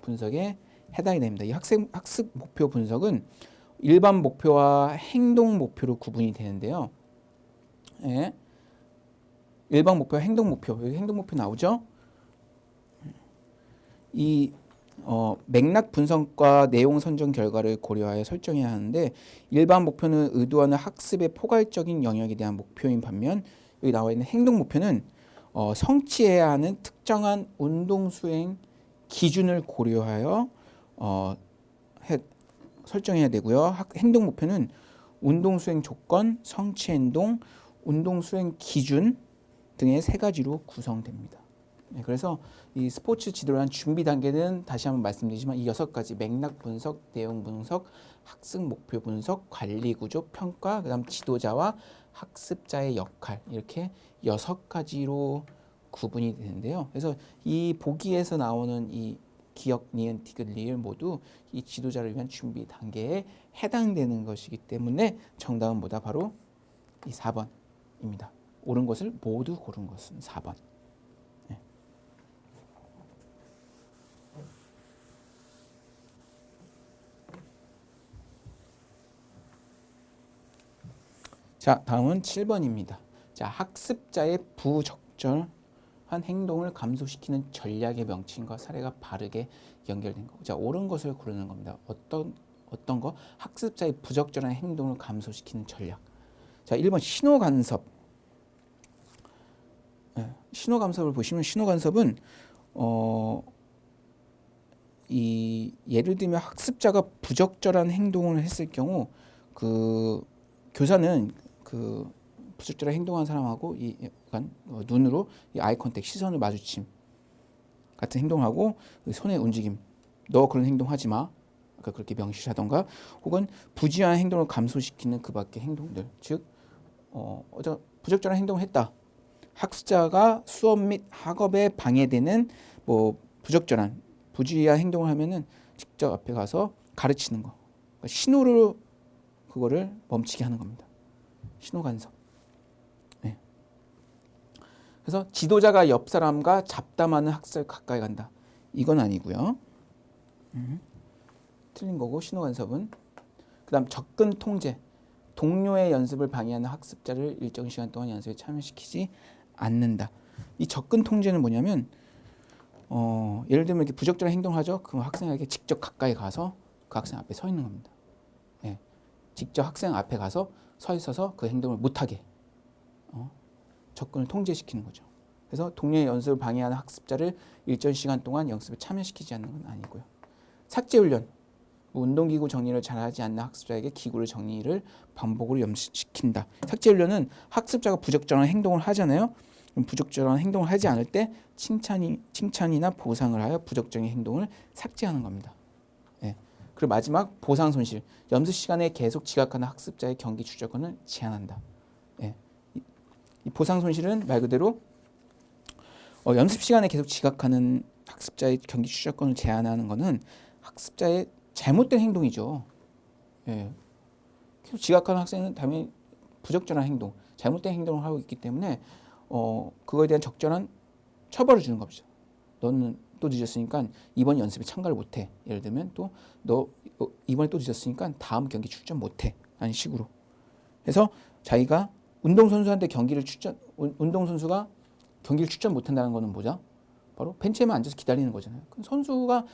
S1: 분석에 해당이 됩니다. 이 학습 목표 분석은 일반 목표와 행동 목표로 구분이 되는데요. 일반 목표와 행동 목표, 여기 행동 목표 나오죠? 이 맥락 분석과 내용 선정 결과를 고려하여 설정해야 하는데, 일반 목표는 의도하는 학습의 포괄적인 영역에 대한 목표인 반면, 여기 나와 있는 행동 목표는 성취해야 하는 특정한 운동 수행 기준을 고려하여 설정해야 되고요. 행동 목표는 운동 수행 조건, 성취 행동, 운동 수행 기준 등의 3가지로 구성됩니다. 그래서 이 스포츠 지도를 위한 준비 단계는 다시 한번 말씀드리지만 이 6가지 맥락 분석, 내용 분석, 학습 목표 분석, 관리 구조, 평가, 그다음 지도자와 학습자의 역할 이렇게 6가지로 구분이 되는데요. 그래서 이 보기에서 나오는 이 기억, 니은, 디귿, 리을 모두 이 지도자를 위한 준비 단계에 해당되는 것이기 때문에 정답은 뭐다? 바로 이 4번입니다. 옳은 것을 모두 고른 것은 4번. 네. 자, 다음은 7번입니다. 자, 학습자의 부적절한 행동을 감소시키는 전략의 명칭과 사례가 바르게 연결된 거. 자, 옳은 것을 고르는 겁니다. 어떤 거? 학습자의 부적절한 행동을 감소시키는 전략. 자, 1번 신호 간섭. 네, 신호 간섭을 보시면 신호 간섭은 예를 들면 학습자가 부적절한 행동을 했을 경우 그 교사는 그 부적절한 행동한 사람하고 이 약간 눈으로 이 아이 컨택 시선을 마주침 같은 행동을 하고 손의 움직임 너 그런 행동하지 마 아까 그렇게 명시하던가 혹은 부지한 행동을 감소시키는 그 밖의 행동들 즉 부적절한 행동을 했다 학습자가 수업 및 학업에 방해되는 뭐 부적절한 부지한 행동을 하면은 직접 앞에 가서 가르치는 거 그러니까 신호로 그거를 멈추게 하는 겁니다. 신호 간섭. 네. 그래서 지도자가 옆 사람과 잡담하는 학생을 가까이 간다. 이건 아니고요. 틀린 거고 신호 간섭은. 그다음 접근 통제. 동료의 연습을 방해하는 학습자를 일정 시간 동안 연습에 참여시키지 않는다. 이 접근 통제는 뭐냐면 예를 들면 이렇게 부적절한 행동을 하죠. 그럼 학생에게 직접 가까이 가서 그 학생 앞에 서 있는 겁니다. 네. 직접 학생 앞에 가서 서 있어서 그 행동을 못하게 접근을 통제시키는 거죠. 그래서 동료의 연습을 방해하는 학습자를 일정 시간 동안 연습에 참여시키지 않는 건 아니고요. 삭제훈련, 운동기구 정리를 잘하지 않는 학습자에게 기구를 정리를 반복으로 연습시킨다. 삭제훈련은 학습자가 부적절한 행동을 하잖아요. 그럼 부적절한 행동을 하지 않을 때 칭찬이나 보상을 하여 부적절한 행동을 삭제하는 겁니다. 네. 그리고 마지막 보상 손실. 연습 시간에 계속 지각하는 학습자의 경기 출전권을 제한한다. 예. 이 보상 손실은 말 그대로 연습 시간에 계속 지각하는 학습자의 경기 출전권을 제한하는 것은 학습자의 잘못된 행동이죠. 예. 계속 지각하는 학생은 당연히 부적절한 행동, 잘못된 행동을 하고 있기 때문에 그거에 대한 적절한 처벌을 주는 겁니다. 너는 또 늦었으니까 이번 연습에 참가를 못해. 예를 들면 또 너 이번에 또 늦었으니까 다음 경기 출전 못해. 라는 식으로. 그래서 자기가 운동선수한테 운동선수가 경기를 출전 못한다는 거는 뭐죠? 바로 벤치에만 앉아서 기다리는 거잖아요. 그럼 선수가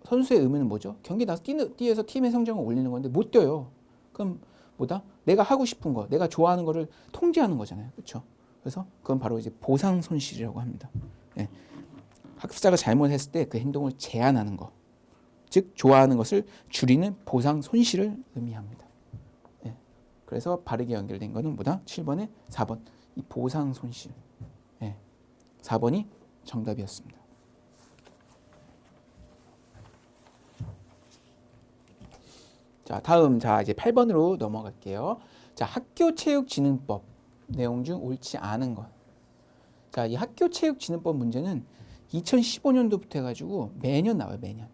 S1: 선수의 의미는 뭐죠? 경기 나서 뛰어서 팀의 성적을 올리는 건데 못 뛰어요. 그럼 뭐다? 내가 하고 싶은 거, 내가 좋아하는 거를 통제하는 거잖아요. 그렇죠? 그래서 그건 바로 이제 보상 손실이라고 합니다. 네. 학습자가 잘못했을 때 그 행동을 제한하는 거, 즉 좋아하는 것을 줄이는 보상 손실을 의미합니다. 네. 그래서 바르게 연결된 거는 뭐다? 7번에 4번 이 보상 손실. 네. 4번이 정답이었습니다. 자, 다음 이제 8번으로 넘어갈게요. 자, 학교체육진흥법 내용 중 옳지 않은 것. 자, 이 학교체육진흥법 문제는 2015년도부터 해가지고 매년 나와요, 매년.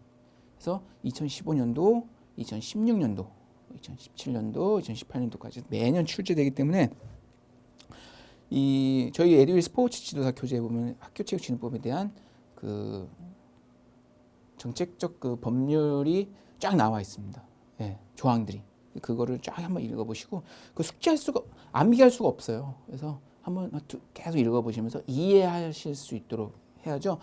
S1: 그래서 2015년도, 2016년도, 2017년도, 2018년도까지 매년 출제되기 때문에 저희 에듀윌 스포츠 지도사 교재에 보면 학교체육진흥법에 대한 그 정책적 그 법률이 쫙 나와 있습니다. 예, 조항들이. 그거를 쫙 한번 읽어보시고 그 암기할 수가 없어요. 그래서 한번 계속 읽어보시면서 이해하실 수 있도록 해야죠.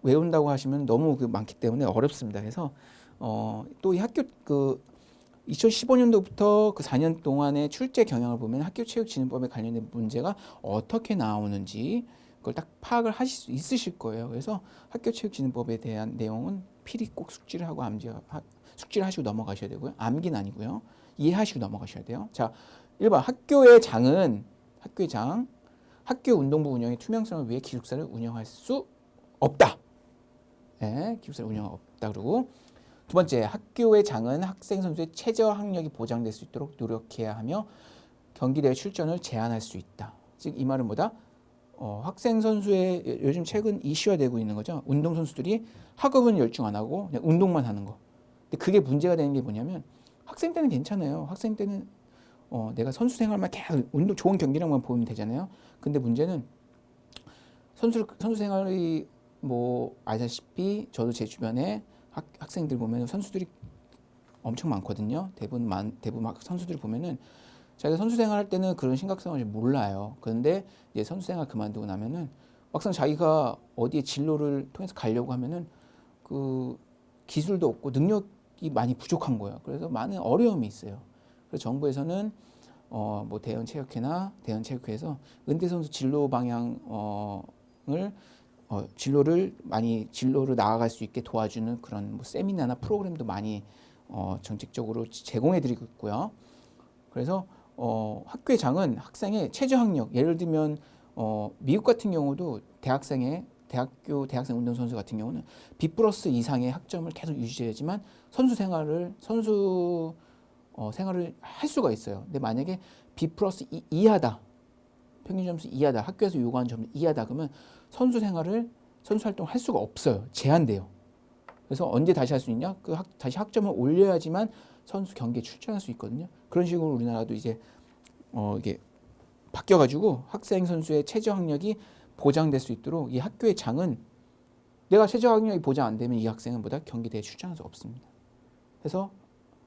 S1: 외운다고 하시면 너무 많기 때문에 어렵습니다. 그래서 또 이 학교 2015년도부터 그 4년 동안의 출제 경향을 보면 학교체육진흥법에 관련된 문제가 어떻게 나오는지 그걸 딱 파악을 하실 수 있으실 거예요. 그래서 학교체육진흥법에 대한 내용은 필히 꼭 숙지를 하고 숙지를 하시고 넘어가셔야 되고요. 암기는 아니고요. 이해하시고 넘어가셔야 돼요. 자, 1번 학교의 장, 학교 운동부 운영의 투명성을 위해 기숙사를 운영할 수 없다. 네, 기숙사를 운영할 없다. 그리고 두 번째, 학교의 장은 학생 선수의 최저 학력이 보장될 수 있도록 노력해야 하며 경기대회 출전을 제한할 수 있다. 즉 이 말은 뭐다? 학생 선수의 요즘 최근 이슈화되고 있는 거죠. 운동 선수들이 학업은 열중 안 하고 그냥 운동만 하는 거. 근데 그게 문제가 되는 게 뭐냐면 학생 때는 괜찮아요. 학생 때는 내가 선수 생활만 계속 운동 좋은 경기력만 보면 되잖아요. 근데 문제는 선수 생활이 뭐 아시다시피 저도 제 주변에 학생들 보면 선수들이 엄청 많거든요. 대부분 선수들 보면은 자기가 선수 생활할 때는 그런 심각성을 몰라요. 그런데 이제 선수 생활 그만두고 나면은 막상 자기가 어디에 진로를 통해서 가려고 하면은 그 기술도 없고 능력이 많이 부족한 거예요. 그래서 많은 어려움이 있어요. 그래서 정부에서는 뭐 대연체육회나 대연체육회에서 은퇴 선수 진로 방향을 진로를 나아갈 수 있게 도와주는 그런 뭐 세미나나 프로그램도 많이 정책적으로 제공해드리고 있고요. 그래서 학교의 장은 학생의 최저 학력, 예를 들면 미국 같은 경우도 대학생 운동선수 같은 경우는 B+ 이상의 학점을 계속 유지해야지만 선수 생활을 할 수가 있어요. 근데 만약에 B+ 이하다, 평균 점수 이하다, 학교에서 요구하는 점수 이하다, 그러면 선수 활동을 할 수가 없어요. 제한돼요. 그래서 언제 다시 할 수 있냐? 다시 학점을 올려야지만 선수 경기에 출전할 수 있거든요. 그런 식으로 우리나라도 이제 이게 바뀌어가지고 학생 선수의 최저 학력이 보장될 수 있도록 이 학교의 장은 내가 최저 학력이 보장 안 되면 이 학생은 경기대에 출전할 수 없습니다. 그래서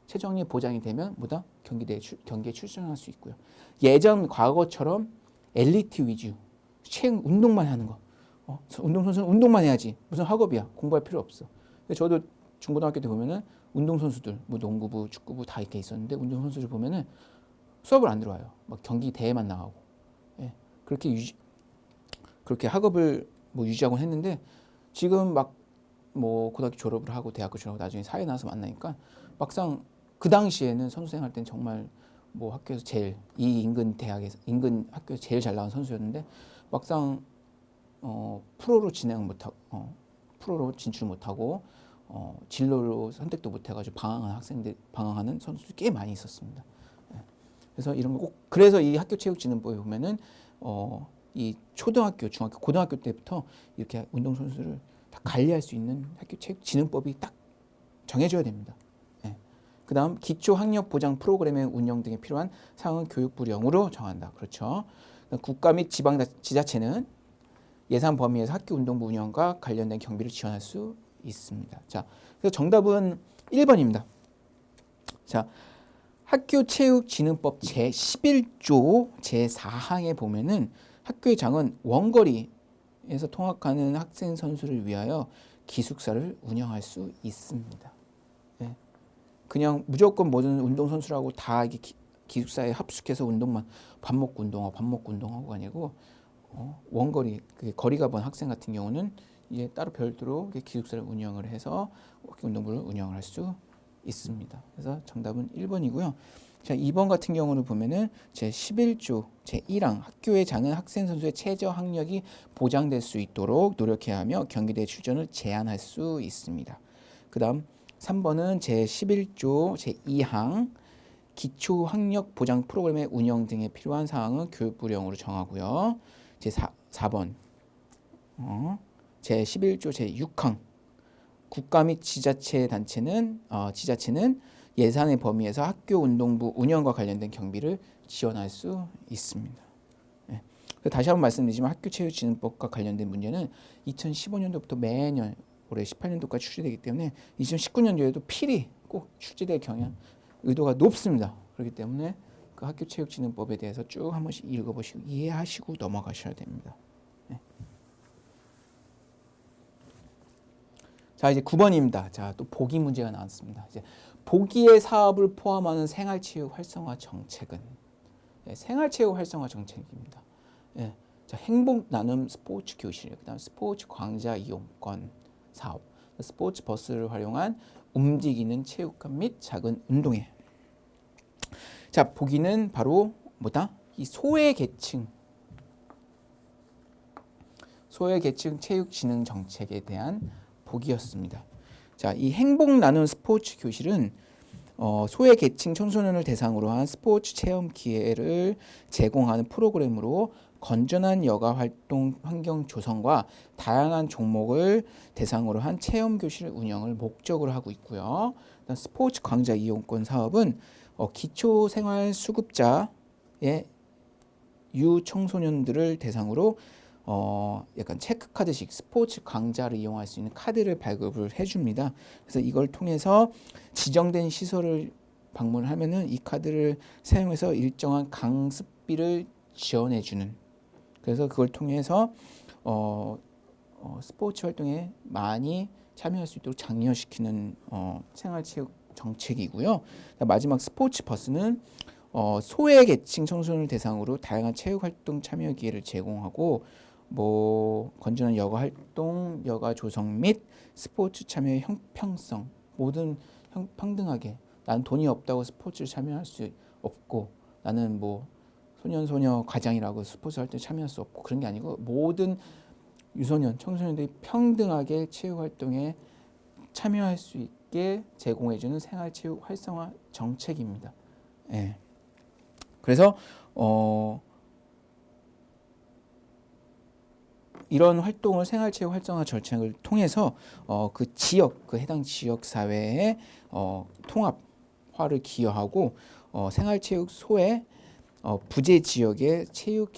S1: 최저 학력이 보장이 되면 경기에 출전할 수 있고요. 예전 과거처럼 엘리트 위주, 운동만 하는 거. 운동선수는 운동만 해야지. 무슨 학업이야. 공부할 필요 없어. 저도 중고등학교 때 보면은 운동선수들, 뭐 농구부, 축구부 다 이렇게 있었는데 운동선수들 보면은 수업을 안 들어와요. 막 경기 대회만 나가고. 예. 그렇게 학업을 뭐 유지하곤 했는데 지금 막 뭐 고등학교 졸업을 하고 대학교 졸업하고 나중에 사회 나와서 만나니까 막상 그 당시에는 선수 생활 때는 정말 뭐 학교에서 제일 인근 학교에서 제일 잘 나온 선수였는데 막상 프로로 프로로 진출 못하고 진로로 선택도 못해가지고 방황하는 선수들이 꽤 많이 있었습니다. 그래서 이런 거 그래서 이 학교체육진흥법에 보면은 이 초등학교, 중학교, 고등학교 때부터 이렇게 운동 선수를 다 관리할 수 있는 학교체육진흥법이 딱 정해져야 됩니다. 그다음 기초학력 보장 프로그램의 운영 등에 필요한 사항은 교육부령으로 정한다. 그렇죠. 국가 및 지자체는 예산 범위에서 학교 운동부 운영과 관련된 경비를 지원할 수 있습니다. 자, 그래서 정답은 1번입니다. 자, 학교체육진흥법 제11조 제4항에 보면은 학교의 장은 원거리에서 통학하는 학생 선수를 위하여 기숙사를 운영할 수 있습니다. 네. 그냥 무조건 모든 운동선수라고 다 이게 기숙사에 합숙해서 밥 먹고 운동하고가 아니고 원거리, 거리가 먼 학생 같은 경우는 이제 따로 별도로 기숙사를 운영을 해서 운동부를 운영을 할 수 있습니다. 그래서 정답은 1번이고요. 자, 2번 같은 경우는 보면은 제11조 제1항 학교의 장은 학생 선수의 최저 학력이 보장될 수 있도록 노력해야 하며 경기대 출전을 제한할 수 있습니다. 그다음 3번은 제11조 제2항 기초 학력 보장 프로그램의 운영 등에 필요한 사항은 교육부령으로 정하고요. 제4번 제11조 제6항 국가 및 지자체는 예산의 범위에서 학교 운동부 운영과 관련된 경비를 지원할 수 있습니다. 네. 다시 한번 말씀드리지만 학교체육진흥법과 관련된 문제는 2015년도부터 매년 올해 18년도까지 출제되기 때문에 2019년도에도 필히 꼭 출제될 의도가 높습니다. 그렇기 때문에 그 학교체육진흥법에 대해서 쭉 한 번씩 읽어보시고 이해하시고 넘어가셔야 됩니다. 네. 자, 이제 9번입니다. 자, 또 보기 문제가 나왔습니다. 이제 보기의 사업을 포함하는 생활체육 활성화 정책은 생활체육 활성화 정책입니다. 자, 행복 나눔 스포츠 교실, 그다음 스포츠 광자 이용권 사업, 스포츠 버스를 활용한 움직이는 체육관 및 작은 운동회. 자, 보기는 바로 뭐다? 이 소외계층 체육진흥 정책에 대한 보기였습니다. 자, 이 행복 나눔 스포츠 교실은 소외계층 청소년을 대상으로 한 스포츠 체험 기회를 제공하는 프로그램으로 건전한 여가 활동 환경 조성과 다양한 종목을 대상으로 한 체험 교실 운영을 목적으로 하고 있고요. 스포츠 강좌 이용권 사업은 기초 생활 수급자의 유청소년들을 대상으로 약간 체크카드식 스포츠 강좌를 이용할 수 있는 카드를 발급을 해줍니다. 그래서 이걸 통해서 지정된 시설을 방문하면은 이 카드를 사용해서 일정한 강습비를 지원해주는. 그래서 그걸 통해서 스포츠 활동에 많이 참여할 수 있도록 장려시키는 생활체육 정책이고요. 마지막 스포츠 버스는 소외계층 청소년을 대상으로 다양한 체육활동 참여 기회를 제공하고 건전한 여가 활동, 여가 조성 및 스포츠 참여의 형평성 모든 평등하게 난 돈이 없다고 스포츠를 참여할 수 없고 나는 소년소녀 과장이라고 스포츠 활동에 참여할 수 없고 그런 게 아니고 모든 유소년, 청소년들이 평등하게 체육활동에 참여할 수 있게 제공해주는 생활체육 활성화 정책입니다. 예. 그래서 이런 활동을 생활체육 활성화 정책을 통해서 그 해당 지역 사회의 통합화를 기여하고 생활체육 소외 부재 지역의 체육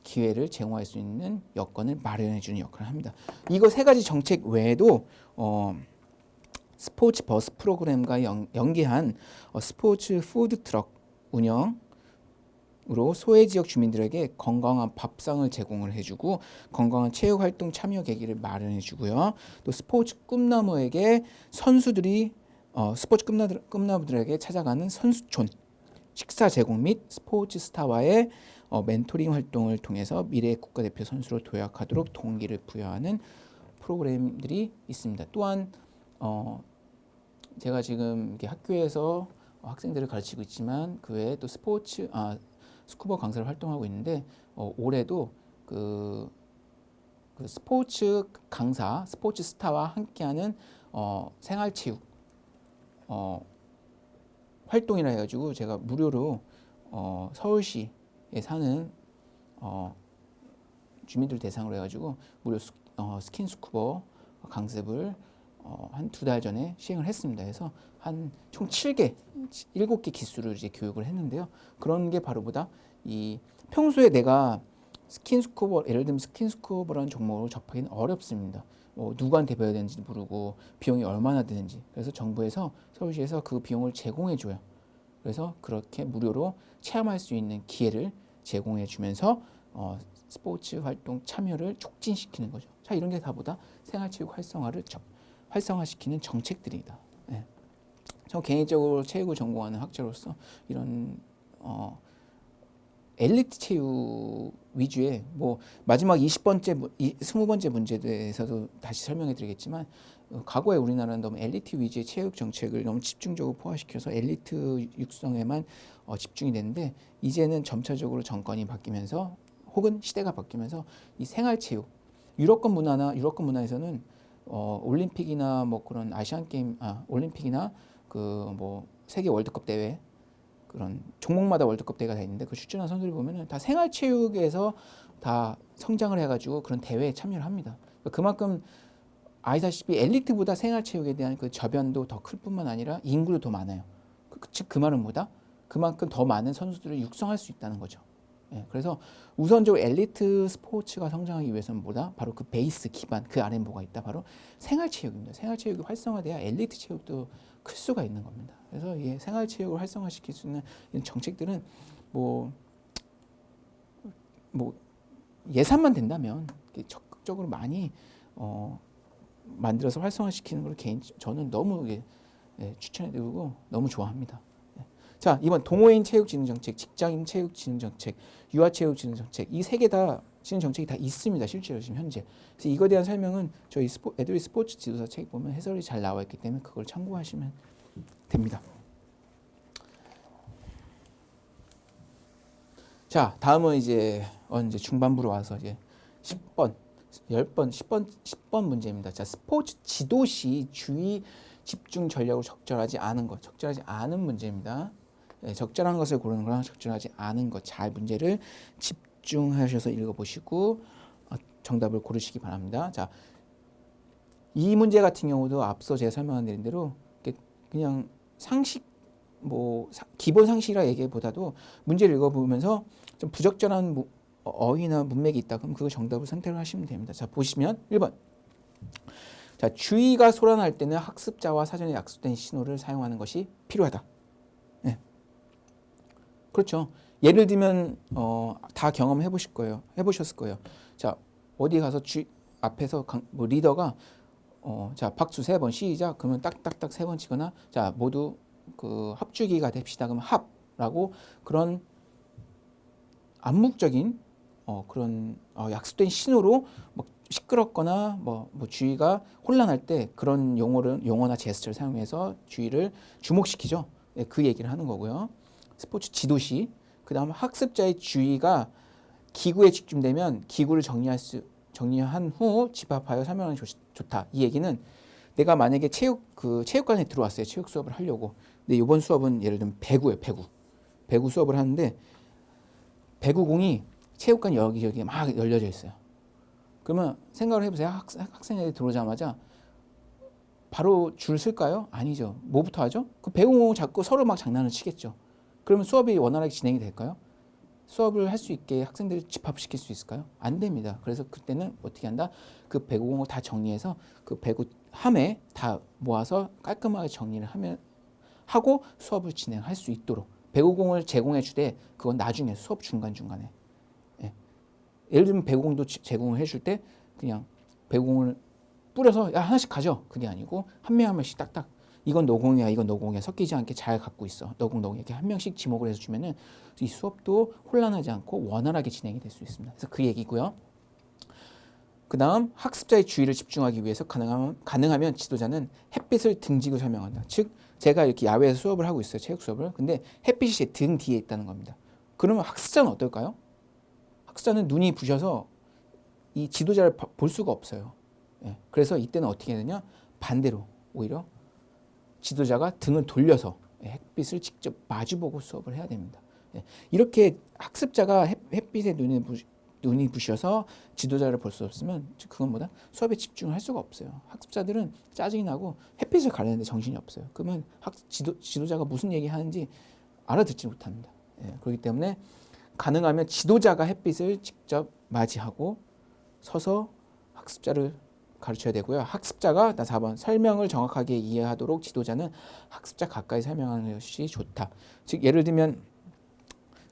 S1: 기회를 제공할 수 있는 여건을 마련해 주는 역할을 합니다. 이거 세 가지 정책 외에도 스포츠 버스 프로그램과 연계한 스포츠 푸드 트럭 운영으로 소외 지역 주민들에게 건강한 밥상을 제공을 해주고 건강한 체육 활동 참여 계기를 마련해 주고요. 또 스포츠 꿈나무에게 스포츠 꿈나무들에게 찾아가는 선수촌 식사 제공 및 스포츠 스타와의 멘토링 활동을 통해서 미래 국가대표 선수로 도약하도록 동기를 부여하는 프로그램들이 있습니다. 또한 제가 지금 학교에서 학생들을 가르치고 있지만 그 외에 또 스쿠버 강사를 활동하고 있는데 올해도 그 스포츠 강사, 스포츠 스타와 함께하는 생활체육 활동이라 해가지고 제가 무료로 서울시에 사는 주민들 대상으로 해가지고 무료 스킨 스쿠버 강습을 한 2달 전에 시행을 했습니다. 그래서 한 총 7개 기술을 이제 교육을 했는데요. 그런 게 바로 이 평소에 내가 스킨스쿠버, 예를 들면 스킨스쿠버라는 종목을 접하기는 어렵습니다. 누구한테 배워야 되는지 모르고 비용이 얼마나 드는지. 그래서 정부에서 서울시에서 그 비용을 제공해 줘요. 그래서 그렇게 무료로 체험할 수 있는 기회를 제공해 주면서 스포츠 활동 참여를 촉진시키는 거죠. 자, 이런 게 다 생활체육 활성화를 활성화시키는 정책들이다. 네. 저 개인적으로 체육을 전공하는 학자로서 이런 엘리트 체육 위주의 마지막 20번째 문제에 대해서도 다시 설명해 드리겠지만 과거에 우리나라는 너무 엘리트 위주의 체육 정책을 너무 집중적으로 포화시켜서 엘리트 육성에만 집중이 됐는데 이제는 점차적으로 정권이 바뀌면서 혹은 시대가 바뀌면서 이 생활체육 유럽권 문화에서는 올림픽이나 그런 아시안 게임 올림픽이나 세계 월드컵 대회 그런 종목마다 월드컵 대회가 다 있는데 그 출전한 선수들 보면은 다 생활체육에서 다 성장을 해가지고 그런 대회에 참여를 합니다. 그만큼 아시다시피 엘리트보다 생활체육에 대한 그 저변도 더 클 뿐만 아니라 인구도 더 많아요. 즉 그 말은 그만큼 더 많은 선수들을 육성할 수 있다는 거죠. 예, 그래서 우선적으로 엘리트 스포츠가 성장하기 위해서는 바로 그 베이스 기반 그 아래에 뭐가 있다? 바로 생활체육입니다. 생활체육이 활성화돼야 엘리트 체육도 클 수가 있는 겁니다. 그래서 생활체육을 활성화시킬 수 있는 이런 정책들은 예산만 된다면 적극적으로 많이 만들어서 활성화시키는 걸 저는 너무 추천해드리고 너무 좋아합니다. 자, 이번 동호인 체육진흥정책, 직장인 체육진흥정책, 유아체육진흥정책 이 세 개 다 진흥정책이 다 있습니다. 실제로 지금 현재. 그래서 이거에 대한 설명은 저희 애들이 스포츠 지도사 책 보면 해설이 잘 나와 있기 때문에 그걸 참고하시면 됩니다. 자, 다음은 이제 중반부로 와서 이제 10번 문제입니다. 자, 스포츠 지도 시 집중 전략으로 적절하지 않은 것, 적절하지 않은 문제입니다. 적절한 것을 고르는 거랑 적절하지 않은 것, 잘 문제를 집중하셔서 읽어보시고 정답을 고르시기 바랍니다. 자, 이 문제 같은 경우도 앞서 제가 설명드린 대로 그냥 상식, 기본 상식이라 얘기보다도 문제를 읽어보면서 좀 부적절한 어휘나 문맥이 있다. 그럼 그 정답을 선택을 하시면 됩니다. 자, 보시면 1번. 자, 주의가 소란할 때는 학습자와 사전에 약속된 신호를 사용하는 것이 필요하다. 네. 그렇죠. 예를 들면 다 경험해 보실 거예요. 해보셨을 거예요. 자, 어디 가서 앞에서 리더가 자, 박수 3번 시작. 그러면 딱딱딱 3번 치거나, 자, 모두 그 합주기가 됩시다. 그러면 합라고 그런 암묵적인 그런 약속된 신호로 뭐 시끄럽거나 뭐 주의가 혼란할 때 그런 용어나 제스처를 사용해서 주의를 주목시키죠. 네, 그 얘기를 하는 거고요. 스포츠 지도시. 그다음 학습자의 주의가 기구에 집중되면 기구를 정리한 후 집합하여 설명하는 좋다. 이 얘기는 내가 만약에 체육관에 들어왔어요. 체육 수업을 하려고. 근데 이번 수업은 예를 들면 배구예요. 배구 수업을 하는데 배구공이 체육관 여기저기 막 열려져 있어요. 그러면 생각을 해보세요. 학생들이 들어오자마자 바로 줄 쓸까요? 아니죠. 뭐부터 하죠? 그 배구공 잡고 서로 막 장난을 치겠죠. 그러면 수업이 원활하게 진행이 될까요? 수업을 할 수 있게 학생들을 집합시킬 수 있을까요? 안 됩니다. 그래서 그때는 어떻게 한다? 그 배구공을 다 정리해서 그 배구 함에 다 모아서 깔끔하게 정리를 하고 수업을 진행할 수 있도록 배구공을 제공해 주되 그건 나중에 수업 중간중간에. 예를 들면 배구공도 제공을 해줄 때 그냥 배구공을 뿌려서 야 하나씩 가져. 그게 아니고 한 명씩 딱딱 이건 너 공이야, 이건 너 공이야 섞이지 않게 잘 갖고 있어. 너 공, 너 공 이렇게 한 명씩 지목을 해서 주면은 이 수업도 혼란하지 않고 원활하게 진행이 될 수 있습니다. 그래서 그 얘기고요. 그 다음 학습자의 주의를 집중하기 위해서 가능하면 지도자는 햇빛을 등지고 설명한다. 즉 제가 이렇게 야외에서 수업을 하고 있어요. 체육 수업을. 근데 햇빛이 제 등 뒤에 있다는 겁니다. 그러면 학습자는 어떨까요? 학습자는 눈이 부셔서 이 지도자를 볼 수가 없어요. 그래서 이때는 어떻게 해야 되냐? 반대로 오히려 지도자가 등을 돌려서 햇빛을 직접 마주보고 수업을 해야 됩니다. 이렇게 학습자가 햇빛에 눈이 부셔서 지도자를 볼 수 없으면 그건 뭐다? 수업에 집중을 할 수가 없어요. 학습자들은 짜증이 나고 햇빛을 가리는데 정신이 없어요. 그러면 지도자가 무슨 얘기하는지 알아듣지 못합니다. 그렇기 때문에 가능하면 지도자가 햇빛을 직접 맞이하고 서서 학습자를 가르쳐야 되고요. 학습자가 4번 설명을 정확하게 이해하도록 지도자는 학습자 가까이 설명하는 것이 좋다. 즉 예를 들면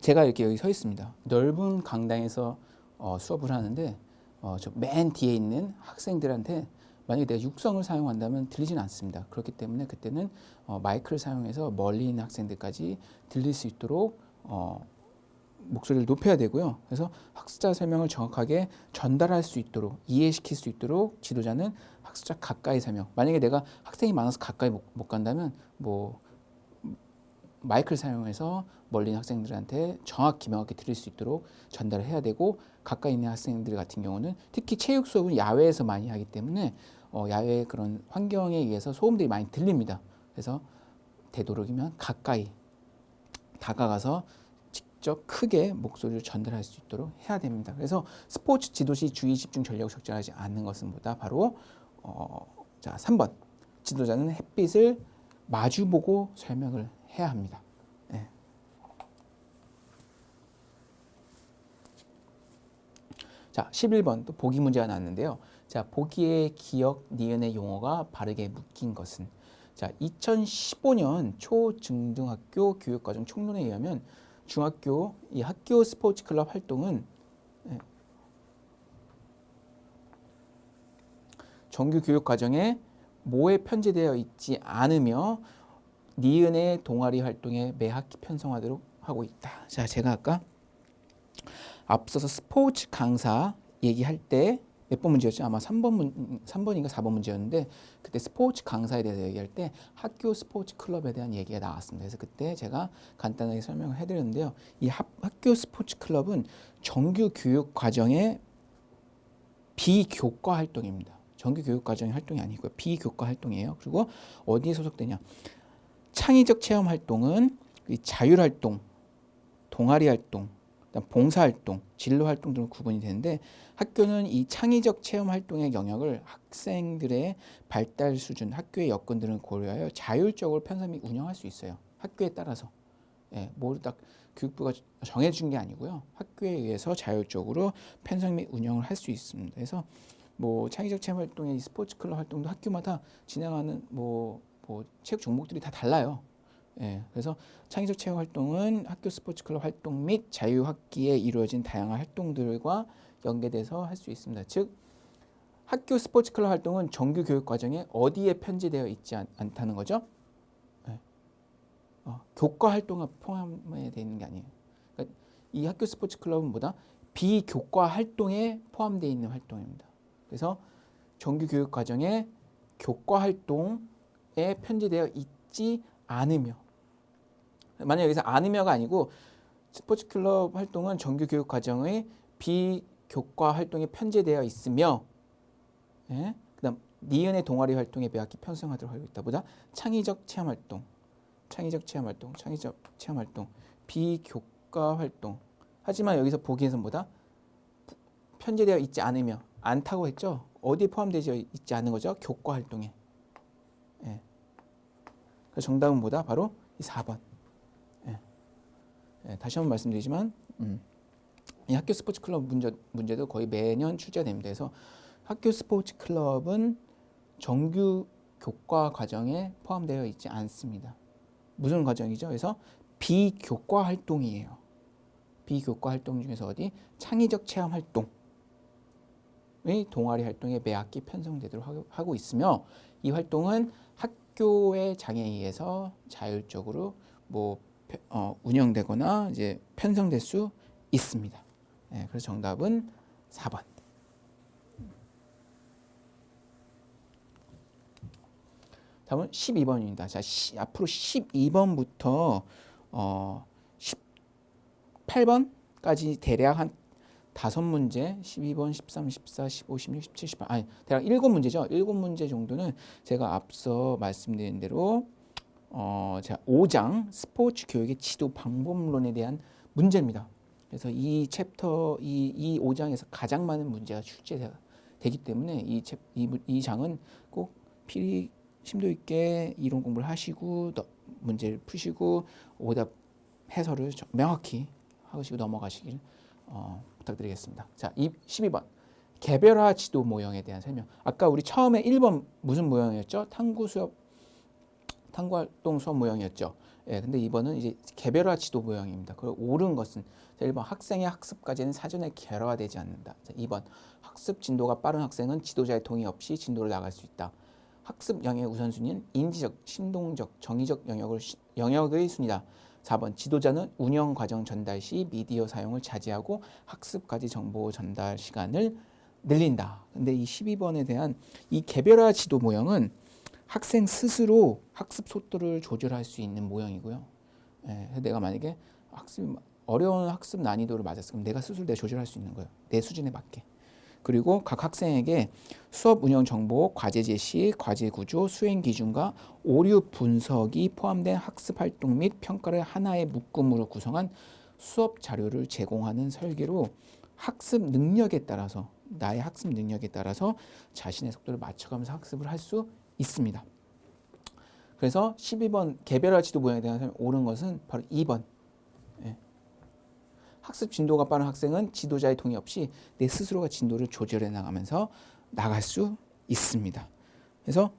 S1: 제가 이렇게 여기 서 있습니다. 넓은 강당에서 수업을 하는데 저 맨 뒤에 있는 학생들한테 만약에 내가 육성을 사용한다면 들리진 않습니다. 그렇기 때문에 그때는 마이크를 사용해서 멀리 있는 학생들까지 들릴 수 있도록 목소리를 높여야 되고요. 그래서 학습자 설명을 정확하게 전달할 수 있도록 이해시킬 수 있도록 지도자는 학습자 가까이 설명. 만약에 내가 학생이 많아서 가까이 못 간다면 마이크를 사용해서 멀리 있는 학생들한테 명확히 들릴 수 있도록 전달을 해야 되고 가까이 있는 학생들 같은 경우는 특히 체육 수업은 야외에서 많이 하기 때문에 야외의 그런 환경에 의해서 소음들이 많이 들립니다. 그래서 되도록이면 가까이 다가가서 직접 크게 목소리를 전달할 수 있도록 해야 됩니다. 그래서 스포츠 지도시 주의 집중 전략을 적절하지 않는 것은 뭐다? 바로 3번 지도자는 햇빛을 마주보고 설명을 해야 합니다. 네. 자, 11번 또 보기 문제가 나왔는데요. 자, 보기의 기억, 니은의 용어가 바르게 묶인 것은 자, 2015년 초중등학교 교육과정 총론에 의하면 중학교 이 학교 스포츠 클럽 활동은 정규 교육 과정에 뭐에 편제되어 있지 않으며 니은의 동아리 활동에 매 학기 편성하도록 하고 있다. 자, 제가 아까 앞서서 스포츠 강사 얘기할 때 몇 번 문제였죠? 아마 3번인가 4번 문제였는데 그때 스포츠 강사에 대해서 얘기할 때 학교 스포츠 클럽에 대한 얘기가 나왔습니다. 그래서 그때 제가 간단하게 설명을 해드렸는데요. 이 학교 스포츠 클럽은 정규 교육 과정의 비교과 활동입니다. 정규 교육 과정의 활동이 아니고요. 비교과 활동이에요. 그리고 어디에 소속되냐? 창의적 체험 활동은 자율 활동, 동아리 활동, 그다음 봉사 활동, 진로 활동 등으로 구분이 되는데 학교는 이 창의적 체험 활동의 영역을 학생들의 발달 수준, 학교의 여건 등을 고려하여 자율적으로 편성 및 운영할 수 있어요. 학교에 따라서. 예, 뭐 딱 교육부가 정해준 게 아니고요. 학교에 의해서 자율적으로 편성 및 운영을 할 수 있습니다. 그래서 뭐 창의적 체험 활동의 스포츠 클럽 활동도 학교마다 진행하는 뭐 체육 종목들이 다 달라요. 예, 그래서 창의적 체험 활동은 학교 스포츠 클럽 활동 및 자유학기에 이루어진 다양한 활동들과 연계돼서 할 수 있습니다. 즉 학교 스포츠 클럽 활동은 정규 교육 과정에 어디에 편제되어 있지 않다는 거죠. 예. 교과 활동에 포함되어 있는 게 아니에요. 그러니까 이 학교 스포츠 클럽은 뭐다? 비교과 활동에 포함되어 있는 활동입니다. 그래서 정규 교육 과정에 교과 활동에 편제되어 있지 않으며, 만약 여기서 않으며가 아니고 스포츠 클럽 활동은 정규 교육 과정의 비교과 활동에 편제되어 있으며, 예? 그다음 니은의 동아리 활동에 매학기 편성하도록 하고 있다. 보다 창의적 체험 활동, 비교과 활동. 하지만 여기서 보기에서 뭐다? 편제되어 있지 않으며, 않다고 했죠. 어디에 포함되어 있지 않은 거죠? 교과 활동에. 예. 그래서 정답은 뭐다? 바로 이 4번. 예. 예, 다시 한번 말씀드리지만 이 학교 스포츠 클럽 문제도 거의 매년 출제가 됩니다. 그래서 학교 스포츠 클럽은 정규 교과 과정에 포함되어 있지 않습니다. 무슨 과정이죠? 그래서 비교과 활동이에요. 비교과 활동 중에서 어디? 창의적 체험 활동의 동아리 활동에 매학기 편성되도록 하고 있으며, 이 활동은 학교의 장애에 의해서 자율적으로 운영되거나 이제 편성될 수 있습니다. 네, 그래서 정답은 4번. 다음은 12번입니다. 자, 앞으로 12번부터 18번까지 대략 한 5문제, 12번, 13, 14, 15, 16, 17, 18, 아니 대략 7문제죠. 7문제 정도는 제가 앞서 말씀드린 대로 제가 5장 스포츠 교육의 지도 방법론에 대한 문제입니다. 그래서 이 챕터, 이 5장에서 가장 많은 문제가 출제되기 때문에 이 장은 꼭 필히 심도 있게 이론 공부를 하시고 문제를 푸시고 오답 해설을 명확히 하시고 넘어가시길 부탁드리겠습니다. 자, 12번 개별화 지도 모형에 대한 설명. 아까 우리 처음에 1번 무슨 모형이었죠? 탐구활동 수업 모형이었죠. 예, 근데 2번은 이제 개별화 지도 모형입니다. 그리고 옳은 것은 1번 학생의 학습까지는 사전에 개별화되지 않는다. 자, 2번 학습 진도가 빠른 학생은 지도자의 동의 없이 진도를 나갈 수 있다. 학습 영역의 우선순위는 인지적, 신동적, 정의적 영역의 순위다. 4번 지도자는 운영 과정 전달 시 미디어 사용을 자제하고 학습까지 정보 전달 시간을 늘린다. 근데 이 12번에 대한 이 개별화 지도 모형은 학생 스스로 학습 속도를 조절할 수 있는 모형이고요. 예, 내가 만약에 어려운 학습 난이도를 맞았으면 내가 스스로 조절할 수 있는 거예요. 내 수준에 맞게. 그리고 각 학생에게 수업 운영 정보, 과제 제시, 과제 구조, 수행 기준과 오류 분석이 포함된 학습 활동 및 평가를 하나의 묶음으로 구성한 수업 자료를 제공하는 설계로 학습 능력에 따라서, 나의 학습 능력에 따라서 자신의 속도를 맞춰가면서 학습을 할 수 있습니다. 그래서 12번 개별화 지도 모형에 대한 옳은 것은 바로 2번. 예. 학습 진도가 빠른 학생은 지도자의 동의 없이 내 스스로가 진도를 조절해 나가면서 나갈 수 있습니다. 그래서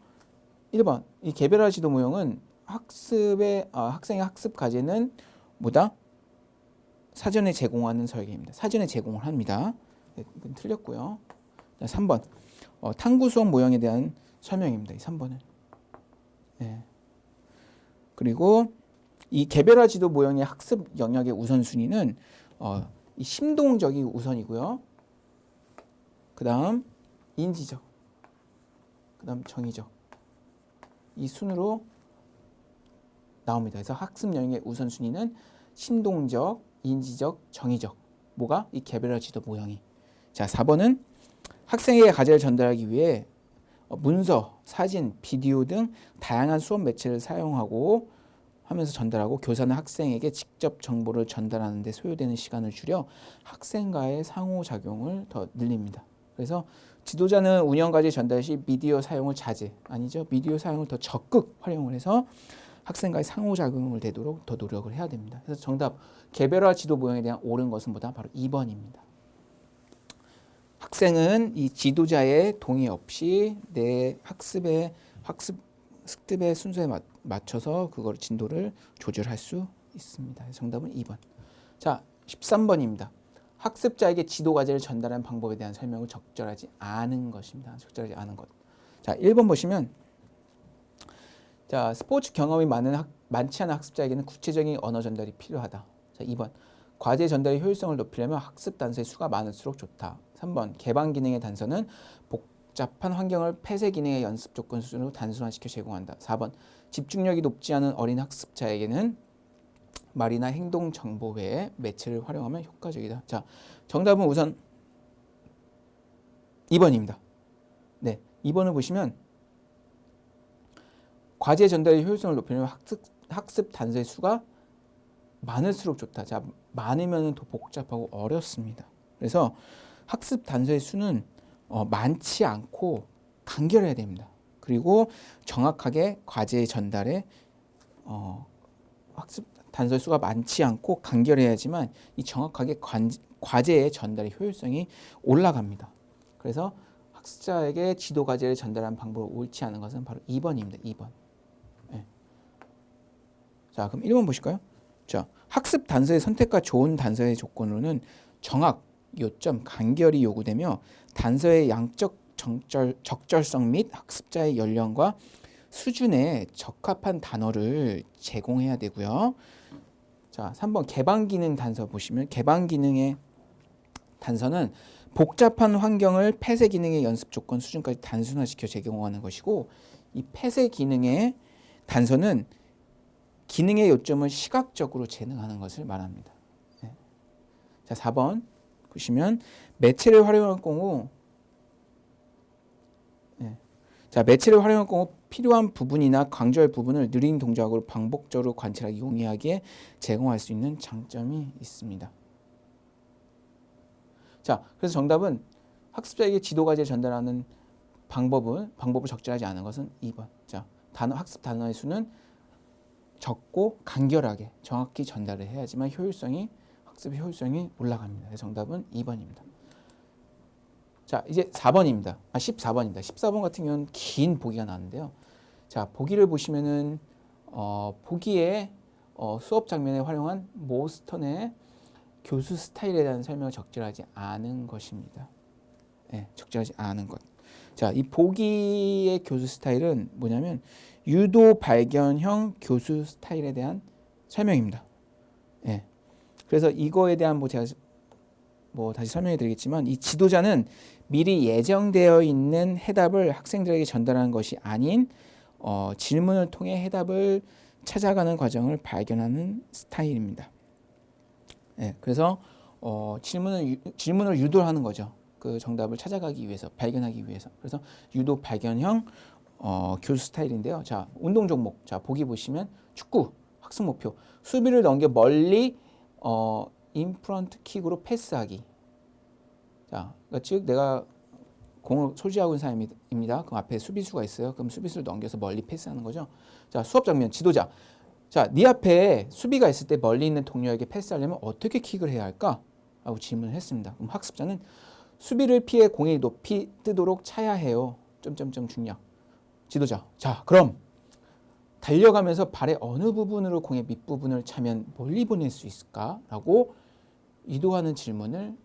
S1: 1번 이 개별화 지도 모형은 학생의 학습 과제는 뭐다? 사전에 제공하는 설계입니다. 사전에 제공을 합니다. 네, 이건 틀렸고요. 3번 탐구 수업 모형에 대한 설명입니다. 이 3번은. 네. 그리고 이 개별화 지도 모형의 학습 영역의 우선순위는 이 심동적이 우선이고요. 그 다음 인지적, 그 다음 정의적, 이 순으로 나옵니다. 그래서 학습 영역의 우선순위는 심동적, 인지적, 정의적. 뭐가? 이 개별화 지도 모형이. 자, 4번은 학생에게 과제를 전달하기 위해 문서, 사진, 비디오 등 다양한 수업 매체를 사용하고 하면서 전달하고 교사는 학생에게 직접 정보를 전달하는 데 소요되는 시간을 줄여 학생과의 상호작용을 더 늘립니다. 그래서 지도자는 운영과제 전달 시 미디어 사용을 자제, 아니죠. 미디어 사용을 더 적극 활용을 해서 학생과의 상호작용을 되도록 더 노력을 해야 됩니다. 그래서 정답, 개별화 지도 모형에 대한 옳은 것은 뭐다? 바로 2번입니다. 학생은 이 지도자의 동의 없이 내 습득의 순서에 맞춰서 그걸 진도를 조절할 수 있습니다. 정답은 2번. 자, 13번입니다. 학습자에게 지도 과제를 전달하는 방법에 대한 설명을 적절하지 않은 것입니다. 적절하지 않은 것. 자, 1번 보시면 자, 스포츠 경험이 많지 않은 학습자에게는 구체적인 언어 전달이 필요하다. 자, 2번. 과제 전달의 효율성을 높이려면 학습 단서의 수가 많을수록 좋다. 3번. 개방 기능의 단서는 복잡한 환경을 폐쇄 기능의 연습 조건 수준으로 단순화시켜 제공한다. 4번. 집중력이 높지 않은 어린 학습자에게는 말이나 행동 정보 외에 매체를 활용하면 효과적이다. 자, 정답은 우선 2번입니다. 네, 2번을 보시면 과제 전달의 효율성을 높이려면 학습 단서의 수가 많을수록 좋다. 자, 많으면 더 복잡하고 어렵습니다. 그래서 학습 단서의 수는 많지 않고 간결해야 됩니다. 그리고 정확하게 과제 전달에 학습 단서의 수가 많지 않고 간결해야지만 이 정확하게 과제의 전달의 효율성이 올라갑니다. 그래서 학습자에게 지도 과제를 전달하는 방법을 옳지 않은 것은 바로 2번입니다. 2번. 네. 자, 그럼 1번 보실까요? 자, 학습 단서의 선택과 좋은 단서의 조건으로는 정확, 요점, 간결이 요구되며 단서의 양적 적절성 및 학습자의 연령과 수준에 적합한 단어를 제공해야 되고요. 자, 3번 개방 기능 단서 보시면 개방 기능의 단서는 복잡한 환경을 폐쇄 기능의 연습 조건 수준까지 단순화시켜 제공하는 것이고, 이 폐쇄 기능의 단서는 기능의 요점을 시각적으로 재능하는 것을 말합니다. 네. 자, 4번 보시면 매체를 활용할 경우 자, 매체를 활용할 경우 필요한 부분이나 강조할 부분을 느린 동작으로 반복적으로 관찰하기 용이하게 제공할 수 있는 장점이 있습니다. 자, 그래서 정답은 학습자에게 지도 과제를 전달하는 방법을 적절하지 않은 것은 2번. 자, 학습 단어의 수는 적고 간결하게 정확히 전달을 해야지만 학습의 효율성이 올라갑니다. 그래서 정답은 2번입니다. 자, 이제 4번입니다. 14번입니다. 14번 같은 경우는 긴 보기가 나왔는데요. 자, 보기를 보시면은 보기에 수업 장면에 활용한 모스턴의 교수 스타일에 대한 설명을 적절하지 않은 것입니다. 네, 적절하지 않은 것. 자, 이 보기의 교수 스타일은 뭐냐면 유도 발견형 교수 스타일에 대한 설명입니다. 네. 그래서 이거에 대한 제가 다시 설명해 드리겠지만, 이 지도자는 미리 예정되어 있는 해답을 학생들에게 전달하는 것이 아닌 질문을 통해 해답을 찾아가는 과정을 발견하는 스타일입니다. 네, 그래서 질문을 유도하는 거죠. 그 정답을 찾아가기 위해서, 발견하기 위해서. 그래서 유도 발견형 교수 스타일인데요. 자, 운동 종목. 자, 보기 보시면 축구 학습 목표. 수비를 넘겨 멀리 인프런트 킥으로 패스하기. 자, 그러니까 즉 내가 공을 소지하고 있는 사람입니다. 그 앞에 수비수가 있어요. 그럼 수비수를 넘겨서 멀리 패스하는 거죠. 자, 수업 장면 지도자. 자, 네 앞에 수비가 있을 때 멀리 있는 동료에게 패스하려면 어떻게 킥을 해야 할까? 라고 질문을 했습니다. 그럼 학습자는 수비를 피해 공이 높이 뜨도록 차야 해요. 중력. 지도자. 자, 그럼 달려가면서 발의 어느 부분으로 공의 밑부분을 차면 멀리 보낼 수 있을까? 라고 유도하는 질문을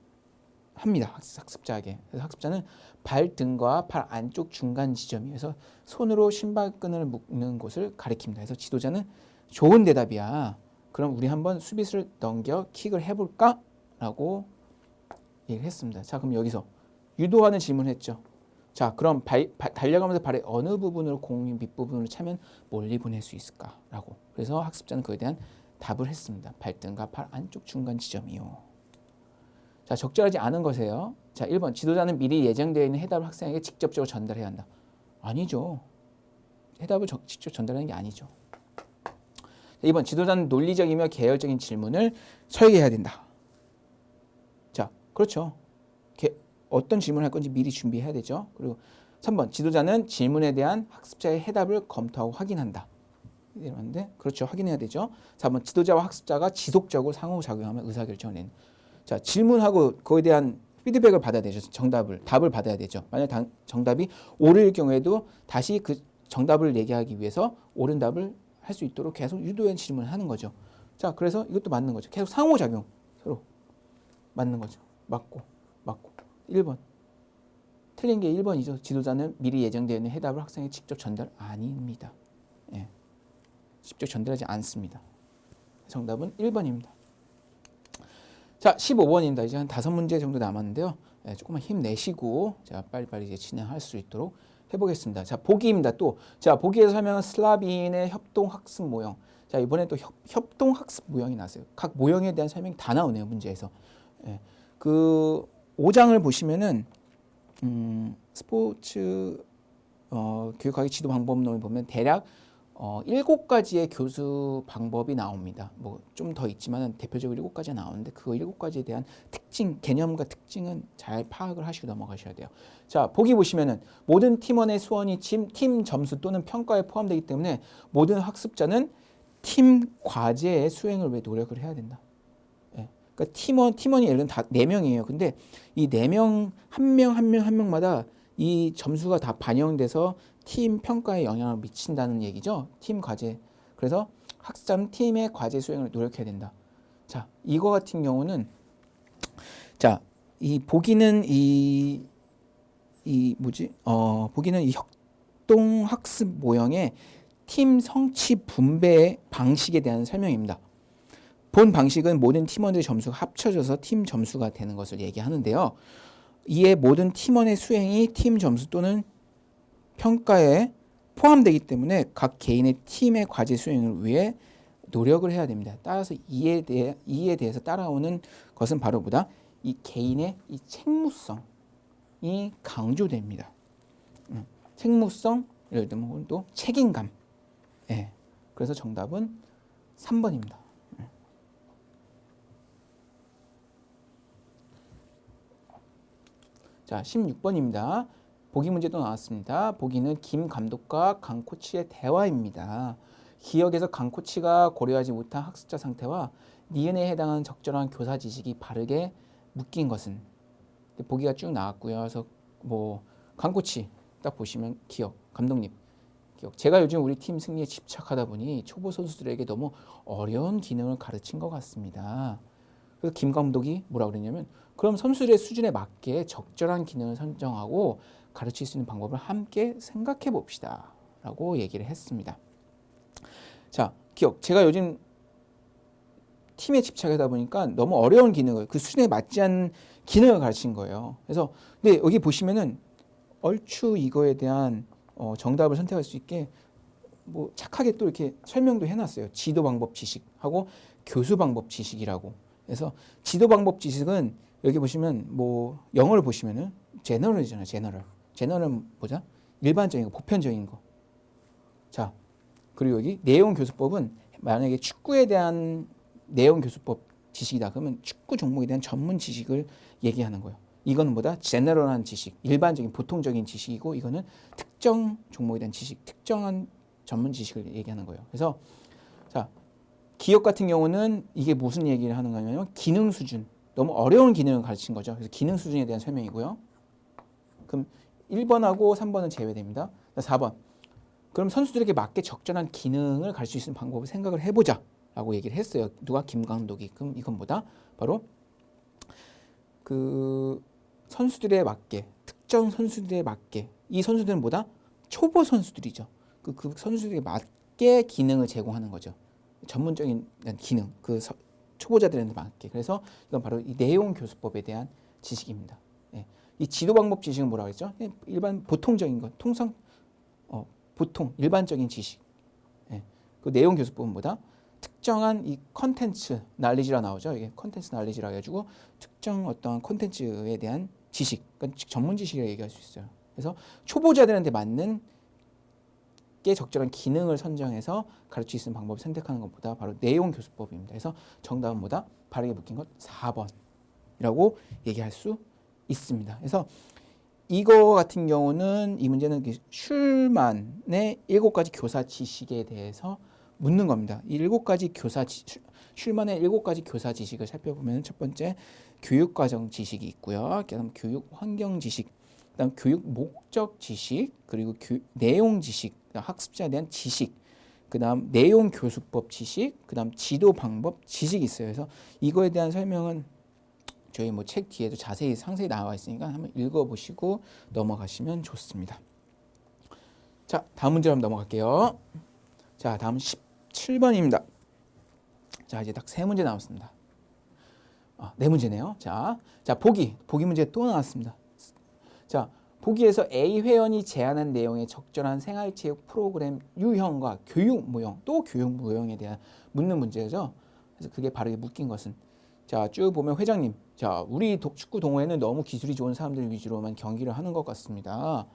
S1: 합니다. 학습자에게. 그래서 학습자는 발등과 발 안쪽 중간 지점에서 손으로 신발끈을 묶는 곳을 가리킵니다. 그래서 지도자는 좋은 대답이야. 그럼 우리 한번 수비수를 넘겨 킥을 해볼까? 라고 얘기를 했습니다. 자, 그럼 여기서 유도하는 질문을 했죠. 자, 그럼 달려가면서 발의 어느 부분으로 공의 밑부분을 차면 멀리 보낼 수 있을까? 라고. 그래서 학습자는 그에 대한 답을 했습니다. 발등과 발 안쪽 중간 지점이요. 자, 적절하지 않은 것이에요. 자, 1번 지도자는 미리 예정되어 있는 해답을 학생에게 직접적으로 전달해야 한다. 아니죠. 해답을 직접 전달하는 게 아니죠. 2번 지도자는 논리적이며 계열적인 질문을 설계해야 된다. 자, 그렇죠. 어떤 질문을 할 건지 미리 준비해야 되죠. 그리고 3번 지도자는 질문에 대한 학습자의 해답을 검토하고 확인한다. 이러는데 그렇죠. 확인해야 되죠. 4번 지도자와 학습자가 지속적으로 상호작용하며 의사결정을 내는. 자, 질문하고 그거에 대한 피드백을 받아야 되죠. 답을 받아야 되죠. 만약 정답이 옳을 경우에도 다시 그 정답을 얘기하기 위해서 옳은 답을 할 수 있도록 계속 유도한 질문을 하는 거죠. 자, 그래서 이것도 맞는 거죠. 계속 상호작용 서로 맞는 거죠. 맞고 1번 틀린 게 1번이죠. 지도자는 미리 예정되어 있는 해답을 학생에게 직접 전달 아닙니다. 예. 직접 전달하지 않습니다. 정답은 1번입니다. 자, 15번입니다. 이제 한 5문제 정도 남았는데요. 예, 조금만 힘내시고 제가 빨리빨리 이제 진행할 수 있도록 해보겠습니다. 자, 보기입니다. 또, 자, 보기에서 설명한 슬라빈의 협동학습 모형. 자, 이번에 또 협동학습 모형이 나왔어요. 각 모형에 대한 설명이 다 나오네요, 문제에서. 예, 그 5장을 보시면은 스포츠 교육학의 지도 방법론을 보면 대략 7가지의 교수 방법이 나옵니다. 뭐 좀 더 있지만 대표적으로 7가지가 나오는데 그 7가지에 대한 특징, 개념과 특징은 잘 파악을 하시고 넘어가셔야 돼요. 자, 보기 보시면은 모든 팀원의 수원이 팀 점수 또는 평가에 포함되기 때문에 모든 학습자는 팀 과제의 수행을 위해 노력을 해야 된다. 예. 그러니까 팀원이 예를 들면 다 4명이에요. 근데 이 4명 한 명마다 이 점수가 다 반영돼서 팀 평가에 영향을 미친다는 얘기죠. 팀 과제. 그래서 학습자는 팀의 과제 수행을 노력해야 된다. 자, 이거 같은 경우는 자, 이 보기는 보기는 이 협동 학습 모형의 팀 성취 분배 방식에 대한 설명입니다. 본 방식은 모든 팀원들의 점수가 합쳐져서 팀 점수가 되는 것을 얘기하는데요. 이에 모든 팀원의 수행이 팀 점수 또는 평가에 포함되기 때문에 각 개인의 팀의 과제 수행을 위해 노력을 해야 됩니다. 따라서 이에 대해서 따라오는 것은 바로 뭐다? 이 개인의 이 책무성이 강조됩니다. 책무성, 예를 들면 또 책임감. 예. 그래서 정답은 3번입니다. 자, 16번입니다. 보기 문제도 나왔습니다. 보기는 김 감독과 강 코치의 대화입니다. 기억에서 강 코치가 고려하지 못한 학습자 상태와 니은에 해당하는 적절한 교사 지식이 바르게 묶인 것은. 보기가 쭉 나왔고요. 그래서 뭐 강 코치 딱 보시면 기억, 감독님 기억. 제가 요즘 우리 팀 승리에 집착하다 보니 초보 선수들에게 너무 어려운 기능을 가르친 것 같습니다. 그래서 김 감독이 뭐라 그랬냐면 그럼 선수들의 수준에 맞게 적절한 기능을 선정하고 가르칠 수 있는 방법을 함께 생각해 봅시다 라고 얘기를 했습니다. 자, 기억. 제가 요즘 팀에 집착하다 보니까 너무 어려운 기능을 그 수준에 맞지 않는 기능을 가르친 거예요. 그래서 근데 여기 보시면은 얼추 이거에 대한 정답을 선택할 수 있게 뭐 착하게 또 이렇게 설명도 해놨어요. 지도 방법 지식하고 교수 방법 지식이라고. 그래서 지도 방법 지식은 여기 보시면 뭐 영어를 보시면은 제너럴이잖아요. 제너럴은 뭐죠? 일반적인 거, 보편적인 거. 자, 그리고 여기 내용 교수법은 만약에 축구에 대한 내용 교수법 지식이다. 그러면 축구 종목에 대한 전문 지식을 얘기하는 거예요. 이거는 뭐다? 제너럴한 지식, 일반적인 보통적인 지식이고 이거는 특정 종목에 대한 지식, 특정한 전문 지식을 얘기하는 거예요. 그래서 자, 기억 같은 경우는 이게 무슨 얘기를 하는 거냐면 기능 수준, 너무 어려운 기능을 가르친 거죠. 그래서 기능 수준에 대한 설명이고요. 그럼 1번하고 3번은 제외됩니다. 4번. 그럼 선수들에게 맞게 적절한 기능을 가르칠 수 있는 방법을 생각을 해보자 라고 얘기를 했어요. 누가? 김 감독이. 그럼 이건 뭐다? 바로 그 선수들에 맞게, 특정 선수들에 맞게. 이 선수들은 뭐다? 초보 선수들이죠. 그 선수들에게 맞게 기능을 제공하는 거죠. 전문적인 기능, 초보자들한테 맞게. 그래서 이건 바로 이 내용 교수법에 대한 지식입니다. 예. 이 지도 방법 지식은 뭐라고 했죠? 일반 보통적인 것, 보통 일반적인 지식. 예. 그 내용 교수법은 뭐다? 특정한 이 컨텐츠 날리지라 나오죠. 이게 컨텐츠 날리지라 해가지고 특정 어떤 컨텐츠에 대한 지식, 그러니까 전문 지식이라고 얘기할 수 있어요. 그래서 초보자들한테 맞는 게 적절한 기능을 선정해서 가르칠 수 있는 방법을 선택하는 것보다 바로 내용 교수법입니다. 그래서 정답은 뭐다? 바르게 묶인 것 4번이라고 얘기할 수 있습니다. 그래서 이거 같은 경우는 이 문제는 슐만의 7가지 교사 지식에 대해서 묻는 겁니다. 이 7가지 슐만의 7가지 교사 지식을 살펴보면 첫 번째 교육과정 지식이 있고요. 그다음 교육 환경 지식, 그다음 교육 목적 지식, 그리고 내용 지식, 학습자에 대한 지식, 그다음 내용 교수법 지식, 그다음 지도 방법 지식이 있어요. 그래서 이거에 대한 설명은 저희 뭐 책 뒤에도 자세히 상세히 나와 있으니까 한번 읽어보시고 넘어가시면 좋습니다. 자, 다음 문제로 한번 넘어갈게요. 자, 다음 17번입니다. 자, 이제 딱 3문제 나왔습니다. 네 문제네요. 자, 보기 문제 또 나왔습니다. 자, 보기에서 A 회원이 제안한 내용의 적절한 생활체육 프로그램 유형과 교육 모형, 또 교육 모형에 대한 묻는 문제죠. 그래서 그게 바르게 묶인 것은, 자, 쭉 보면 회장님, 자, 우리 축구 동호회는 너무 기술이 좋은 사람들 위주로만 경기를 하는 것 같습니다.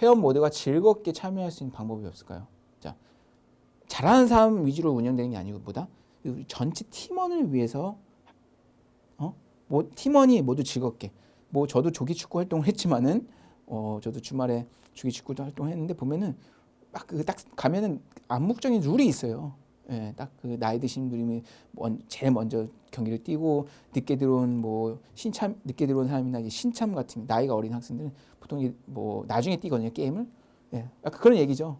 S1: 회원 모두가 즐겁게 참여할 수 있는 방법이 없을까요? 자, 잘하는 사람 위주로 운영되는 게 아니고 뭐다? 전체 팀원을 위해서 뭐 팀원이 모두 즐겁게, 뭐 저도 조기 축구 활동을 했지만은 저도 주말에 조기 축구 활동했는데 보면은 딱 가면은 암묵적인 룰이 있어요. 예, 딱 그 나이 드신 분이 제일 먼저 경기를 뛰고 늦게 들어온 늦게 들어온 사람이나 이제 신참 같은 나이가 어린 학생들은 보통 뭐 나중에 뛰거든요, 게임을. 예, 약간 그런 얘기죠.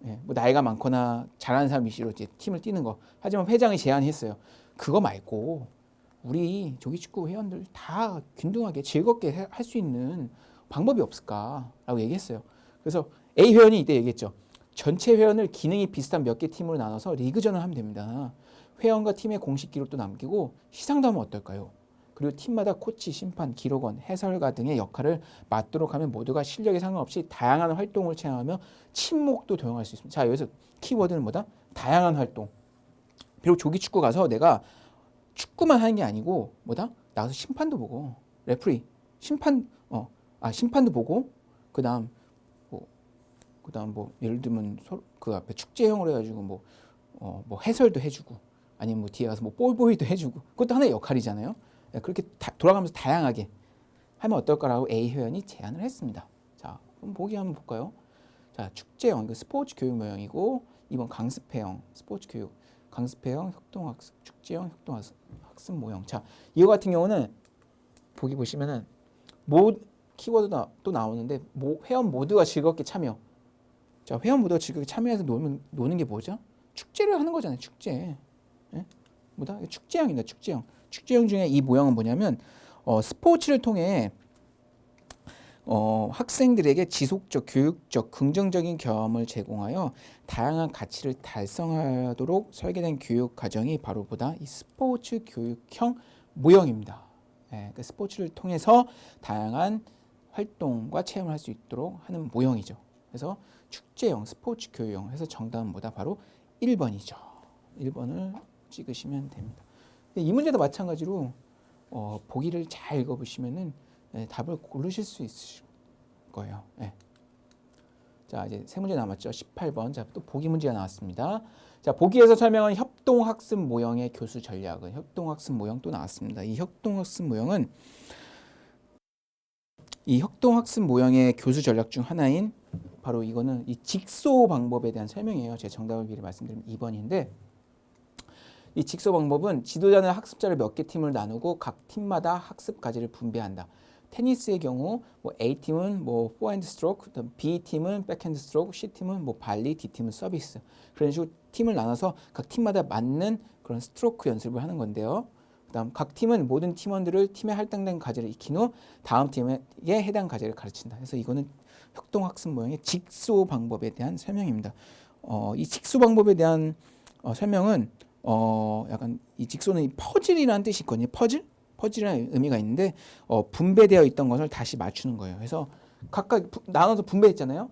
S1: 예, 뭐 나이가 많거나 잘하는 사람 위주로 이제 팀을 뛰는 거. 하지만 회장이 제안했어요. 그거 말고 우리 조기축구 회원들 다 균등하게 즐겁게 할 수 있는 방법이 없을까라고 얘기했어요. 그래서 A 회원이 이때 얘기했죠. 전체 회원을 기능이 비슷한 몇 개 팀으로 나눠서 리그전을 하면 됩니다. 회원과 팀의 공식 기록도 남기고 시상도 하면 어떨까요? 그리고 팀마다 코치, 심판, 기록원, 해설가 등의 역할을 맡도록 하면 모두가 실력에 상관없이 다양한 활동을 체험하며 친목도 도용할 수 있습니다. 자, 여기서 키워드는 뭐다? 다양한 활동. 비록 조기축구 가서 내가 축구만 하는 게 아니고 뭐다? 나가서 심판도 보고 레프리, 심판도 보고 그다음 뭐 예를 들면 그 앞에 축제형으로 해가지고 뭐 해설도 해주고 아니면 뭐 뒤에 가서 뭐 볼보이도 해주고 그것도 하나의 역할이잖아요. 그렇게 돌아가면서 다양하게 하면 어떨까라고 A 회원이 제안을 했습니다. 자, 그럼 보기 한번 볼까요? 자, 축제형, 이거 스포츠 교육 모형이고 2번 강습회형, 스포츠 교육, 강습회형, 협동학습, 축제형, 협동학습 모형. 자, 이거 같은 경우는 보기 보시면은 키워드가 또 나오는데 회원 모두가 즐겁게 참여. 자, 회원 모두가 즐겁게 참여해서 노는 게 뭐죠? 축제를 하는 거잖아요. 축제. 예? 뭐다? 축제형입니다. 축제형. 축제형 중에 이 모형은 뭐냐면 스포츠를 통해 학생들에게 지속적, 교육적, 긍정적인 경험을 제공하여 다양한 가치를 달성하도록 설계된 교육 과정이 바로 보다 이 스포츠 교육형 모형입니다. 예, 그러니까 스포츠를 통해서 다양한 활동과 체험을 할 수 있도록 하는 모형이죠. 그래서 축제형, 스포츠 교육형 해서 정답은 뭐다? 바로 1번이죠. 1번을 찍으시면 됩니다. 이 문제도 마찬가지로 보기를 잘 읽어보시면은 답을 고르실 수 있으실 거예요. 네. 자, 이제 3문제 남았죠. 18번. 자, 또 보기 문제가 나왔습니다. 자, 보기에서 설명한 협동학습 모형의 교수 전략은 협동학습 모형 또 나왔습니다. 이 협동학습 모형의 교수 전략 중 하나인 바로 이거는 이 직소 방법에 대한 설명이에요. 제가 정답을 미리 말씀드리면 2번인데 이 직소 방법은 지도자는 학습자를 몇 개 팀을 나누고 각 팀마다 학습 과제를 분배한다. 테니스의 경우 뭐 A팀은 뭐 포핸드 스트로크, B팀은 백핸드 스트로크, C팀은 뭐 발리, D팀은 서비스. 그런 식으로 팀을 나눠서 각 팀마다 맞는 그런 스트로크 연습을 하는 건데요. 그다음 각 팀은 모든 팀원들을 팀에 할당된 과제를 익힌 후 다음 팀에 해당 과제를 가르친다. 그래서 이거는 협동학습 모형의 직소 방법에 대한 설명입니다. 이 직소 방법에 대한 설명은 약간 이 직소는 이 퍼즐이라는 뜻이 있거든요. 퍼즐이라는 의미가 있는데 분배되어 있던 것을 다시 맞추는 거예요. 그래서 각각 나눠서 분배했잖아요.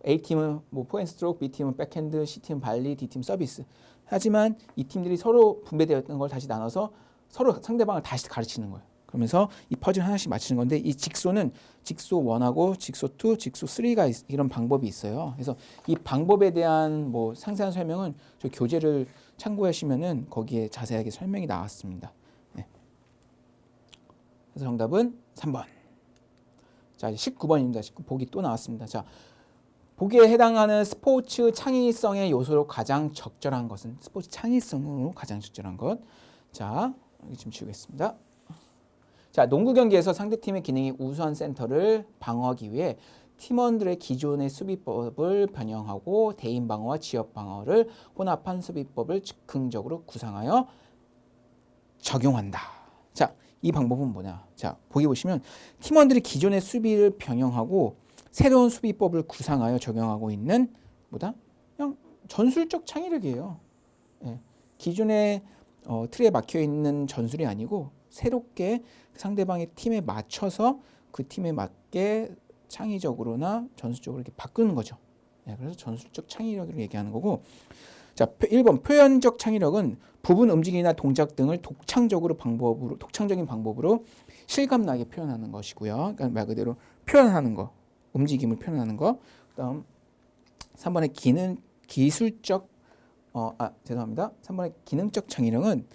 S1: A팀은 뭐 포핸드 스트로크, B팀은 백핸드, C팀은 발리, D팀 서비스. 하지만 이 팀들이 서로 분배되어 있던 걸 다시 나눠서 서로 상대방을 다시 가르치는 거예요. 그러면서 이 퍼즐 하나씩 맞추는 건데 이 직소는 직소 1하고 직소 2, 직소 3가 이런 방법이 있어요. 그래서 이 방법에 대한 뭐 상세한 설명은 저 교재를 참고하시면은 거기에 자세하게 설명이 나왔습니다. 네. 그래서 정답은 3번. 자, 19번입니다. 19 보기 또 나왔습니다. 자, 보기에 해당하는 스포츠 창의성의 요소로 가장 적절한 것은 스포츠 창의성으로 가장 적절한 것. 자, 여기 좀 지우겠습니다. 자, 농구 경기에서 상대팀의 기능이 우수한 센터를 방어하기 위해 팀원들의 기존의 수비법을 변형하고 대인 방어와 지역 방어를 혼합한 수비법을 즉흥적으로 구상하여 적용한다. 자, 이 방법은 뭐냐? 자, 보기 보시면 팀원들이 기존의 수비를 변형하고 새로운 수비법을 구상하여 적용하고 있는 뭐다? 그냥 전술적 창의력이에요. 예. 기존의 틀에 막혀 있는 전술이 아니고 새롭게 상대방의 팀에 맞춰서 그 팀에 맞게 창의적으로나 전술적으로 이렇게 바꾸는 거죠. 예. 그래서 전술적 창의력을 얘기하는 거고. 자, 1번 표현적 창의력은 부분 움직임이나 동작 등을 독창적인 방법으로 실감나게 표현하는 것이고요. 그러니까 말 그대로 표현하는 거, 움직임을 표현하는 거. 그다음 3번의 기술적 죄송합니다. 3번의 기능적 창의력은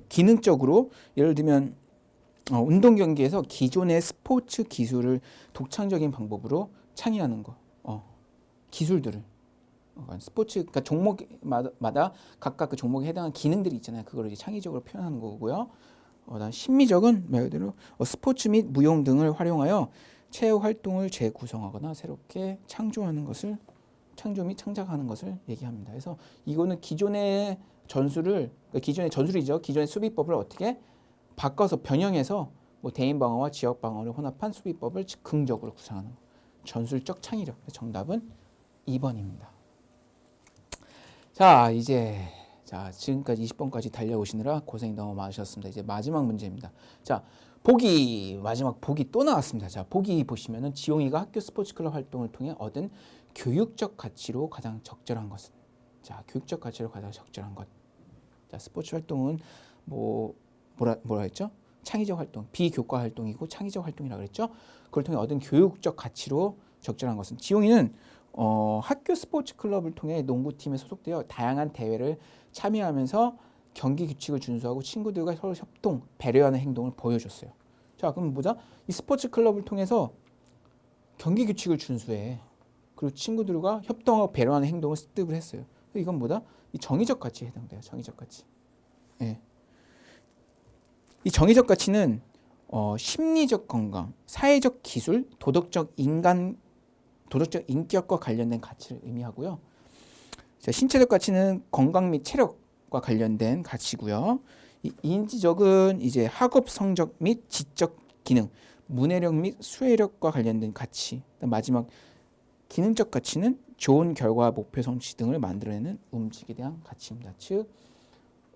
S1: 기능적으로 예를 들면 운동 경기에서 기존의 스포츠 기술을 독창적인 방법으로 창의하는 거, 기술들을 스포츠 그러니까 종목마다 각각 그 종목에 해당하는 기능들이 있잖아요. 그걸 이제 창의적으로 표현하는 거고요. 다음 심미적은 말 그대로 스포츠 및 무용 등을 활용하여 체육 활동을 재구성하거나 새롭게 창조하는 것을 창조 및 창작하는 것을 얘기합니다. 그래서 이거는 기존의 전술이죠. 기존의 수비법을 어떻게 바꿔서 변형해서 뭐 대인 방어와 지역 방어를 혼합한 수비법을 즉흥적으로 구상하는 거. 전술적 창의력. 정답은 2번입니다. 자, 이제 지금까지 20번까지 달려오시느라 고생이 너무 많으셨습니다. 이제 마지막 문제입니다. 자, 마지막 보기 또 나왔습니다. 자, 보기 보시면은 지용이가 학교 스포츠 클럽 활동을 통해 얻은 교육적 가치로 가장 적절한 것은? 자, 교육적 가치로 가장 적절한 것. 자, 스포츠 활동은 뭐라 했죠? 창의적 활동, 비교과 활동이고 창의적 활동이라고 그랬죠? 그걸 통해 얻은 교육적 가치로 적절한 것은? 지용이는 학교 스포츠 클럽을 통해 농구팀에 소속되어 다양한 대회를 참여하면서 경기 규칙을 준수하고 친구들과 서로 협동, 배려하는 행동을 보여줬어요. 자, 그럼 뭐죠? 이 스포츠 클럽을 통해서 경기 규칙을 준수해. 그리고 친구들과 협동하고 배려하는 행동을 습득을 했어요. 이건 뭐다? 이 정의적 가치에 해당돼요. 정의적 가치. 예. 이 정의적 가치는 심리적 건강, 사회적 기술, 도덕적 인격과 관련된 가치를 의미하고요. 자, 신체적 가치는 건강 및 체력과 관련된 가치고요. 이 인지적은 이제 학업 성적 및 지적 기능, 문해력 및 수혜력과 관련된 가치. 마지막 기능적 가치는 좋은 결과, 목표 성취 등을 만들어내는 움직임에 대한 가치입니다. 즉,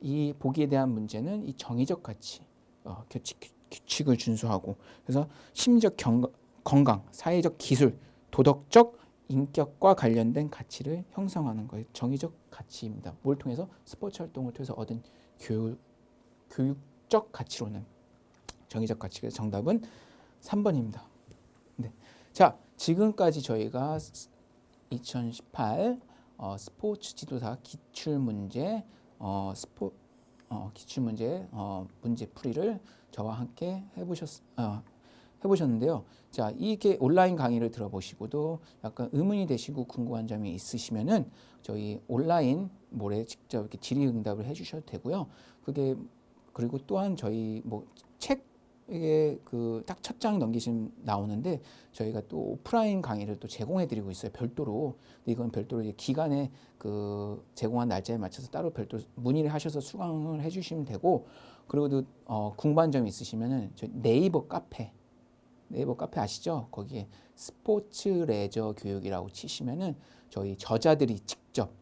S1: 이 보기에 대한 문제는 이 정의적 가치, 규칙을 준수하고 그래서 심리적 건강, 사회적 기술, 도덕적 인격과 관련된 가치를 형성하는 거예요. 정의적 가치입니다. 뭘 통해서? 스포츠 활동을 통해서 얻은 교육적 가치로는 정의적 가치가 정답은 3번입니다. 네. 자, 지금까지 저희가 2018 스포츠 지도사 기출문제 문제 풀이를 저와 함께 해보셨는데요. 자, 이게 온라인 강의를 들어보시고도 약간 의문이 되시고 궁금한 점이 있으시면은 저희 온라인 모레 직접 이렇게 질의응답을 해주셔도 되고요. 그리고 또한 저희 책에 딱 첫 장 넘기시면 나오는데 저희가 또 오프라인 강의를 또 제공해드리고 있어요. 별도로. 근데 이건 별도로 이제 기간에 제공한 날짜에 맞춰서 따로 별도로 문의를 하셔서 수강을 해주시면 되고, 그리고 또 궁금한 점이 있으시면은 저희 네이버 카페 아시죠? 거기에 스포츠 레저 교육이라고 치시면은 저희 저자들이 직접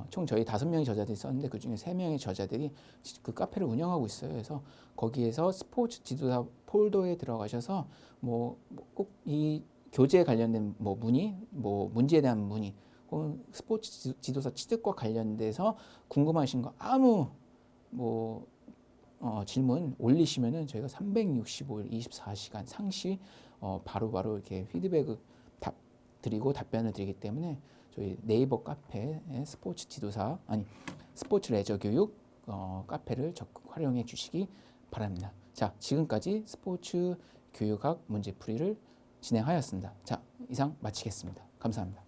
S1: 총 저희 5명의 저자들이 썼는데 그중에 3명의 저자들이 그 카페를 운영하고 있어요. 그래서 거기에서 스포츠 지도사 폴더에 들어가셔서 꼭 이 교재에 관련된 문제에 대한 문의 스포츠 지도사 취득과 관련돼서 궁금하신 거 아무 질문 올리시면은 저희가 365일 24시간 상시 바로바로 이렇게 피드백을 드리고 답변을 드리기 때문에 저희 네이버 카페 스포츠 지도사 스포츠 레저 교육 카페를 적극 활용해 주시기 바랍니다. 자, 지금까지 스포츠 교육학 문제풀이를 진행하였습니다. 자, 이상 마치겠습니다. 감사합니다.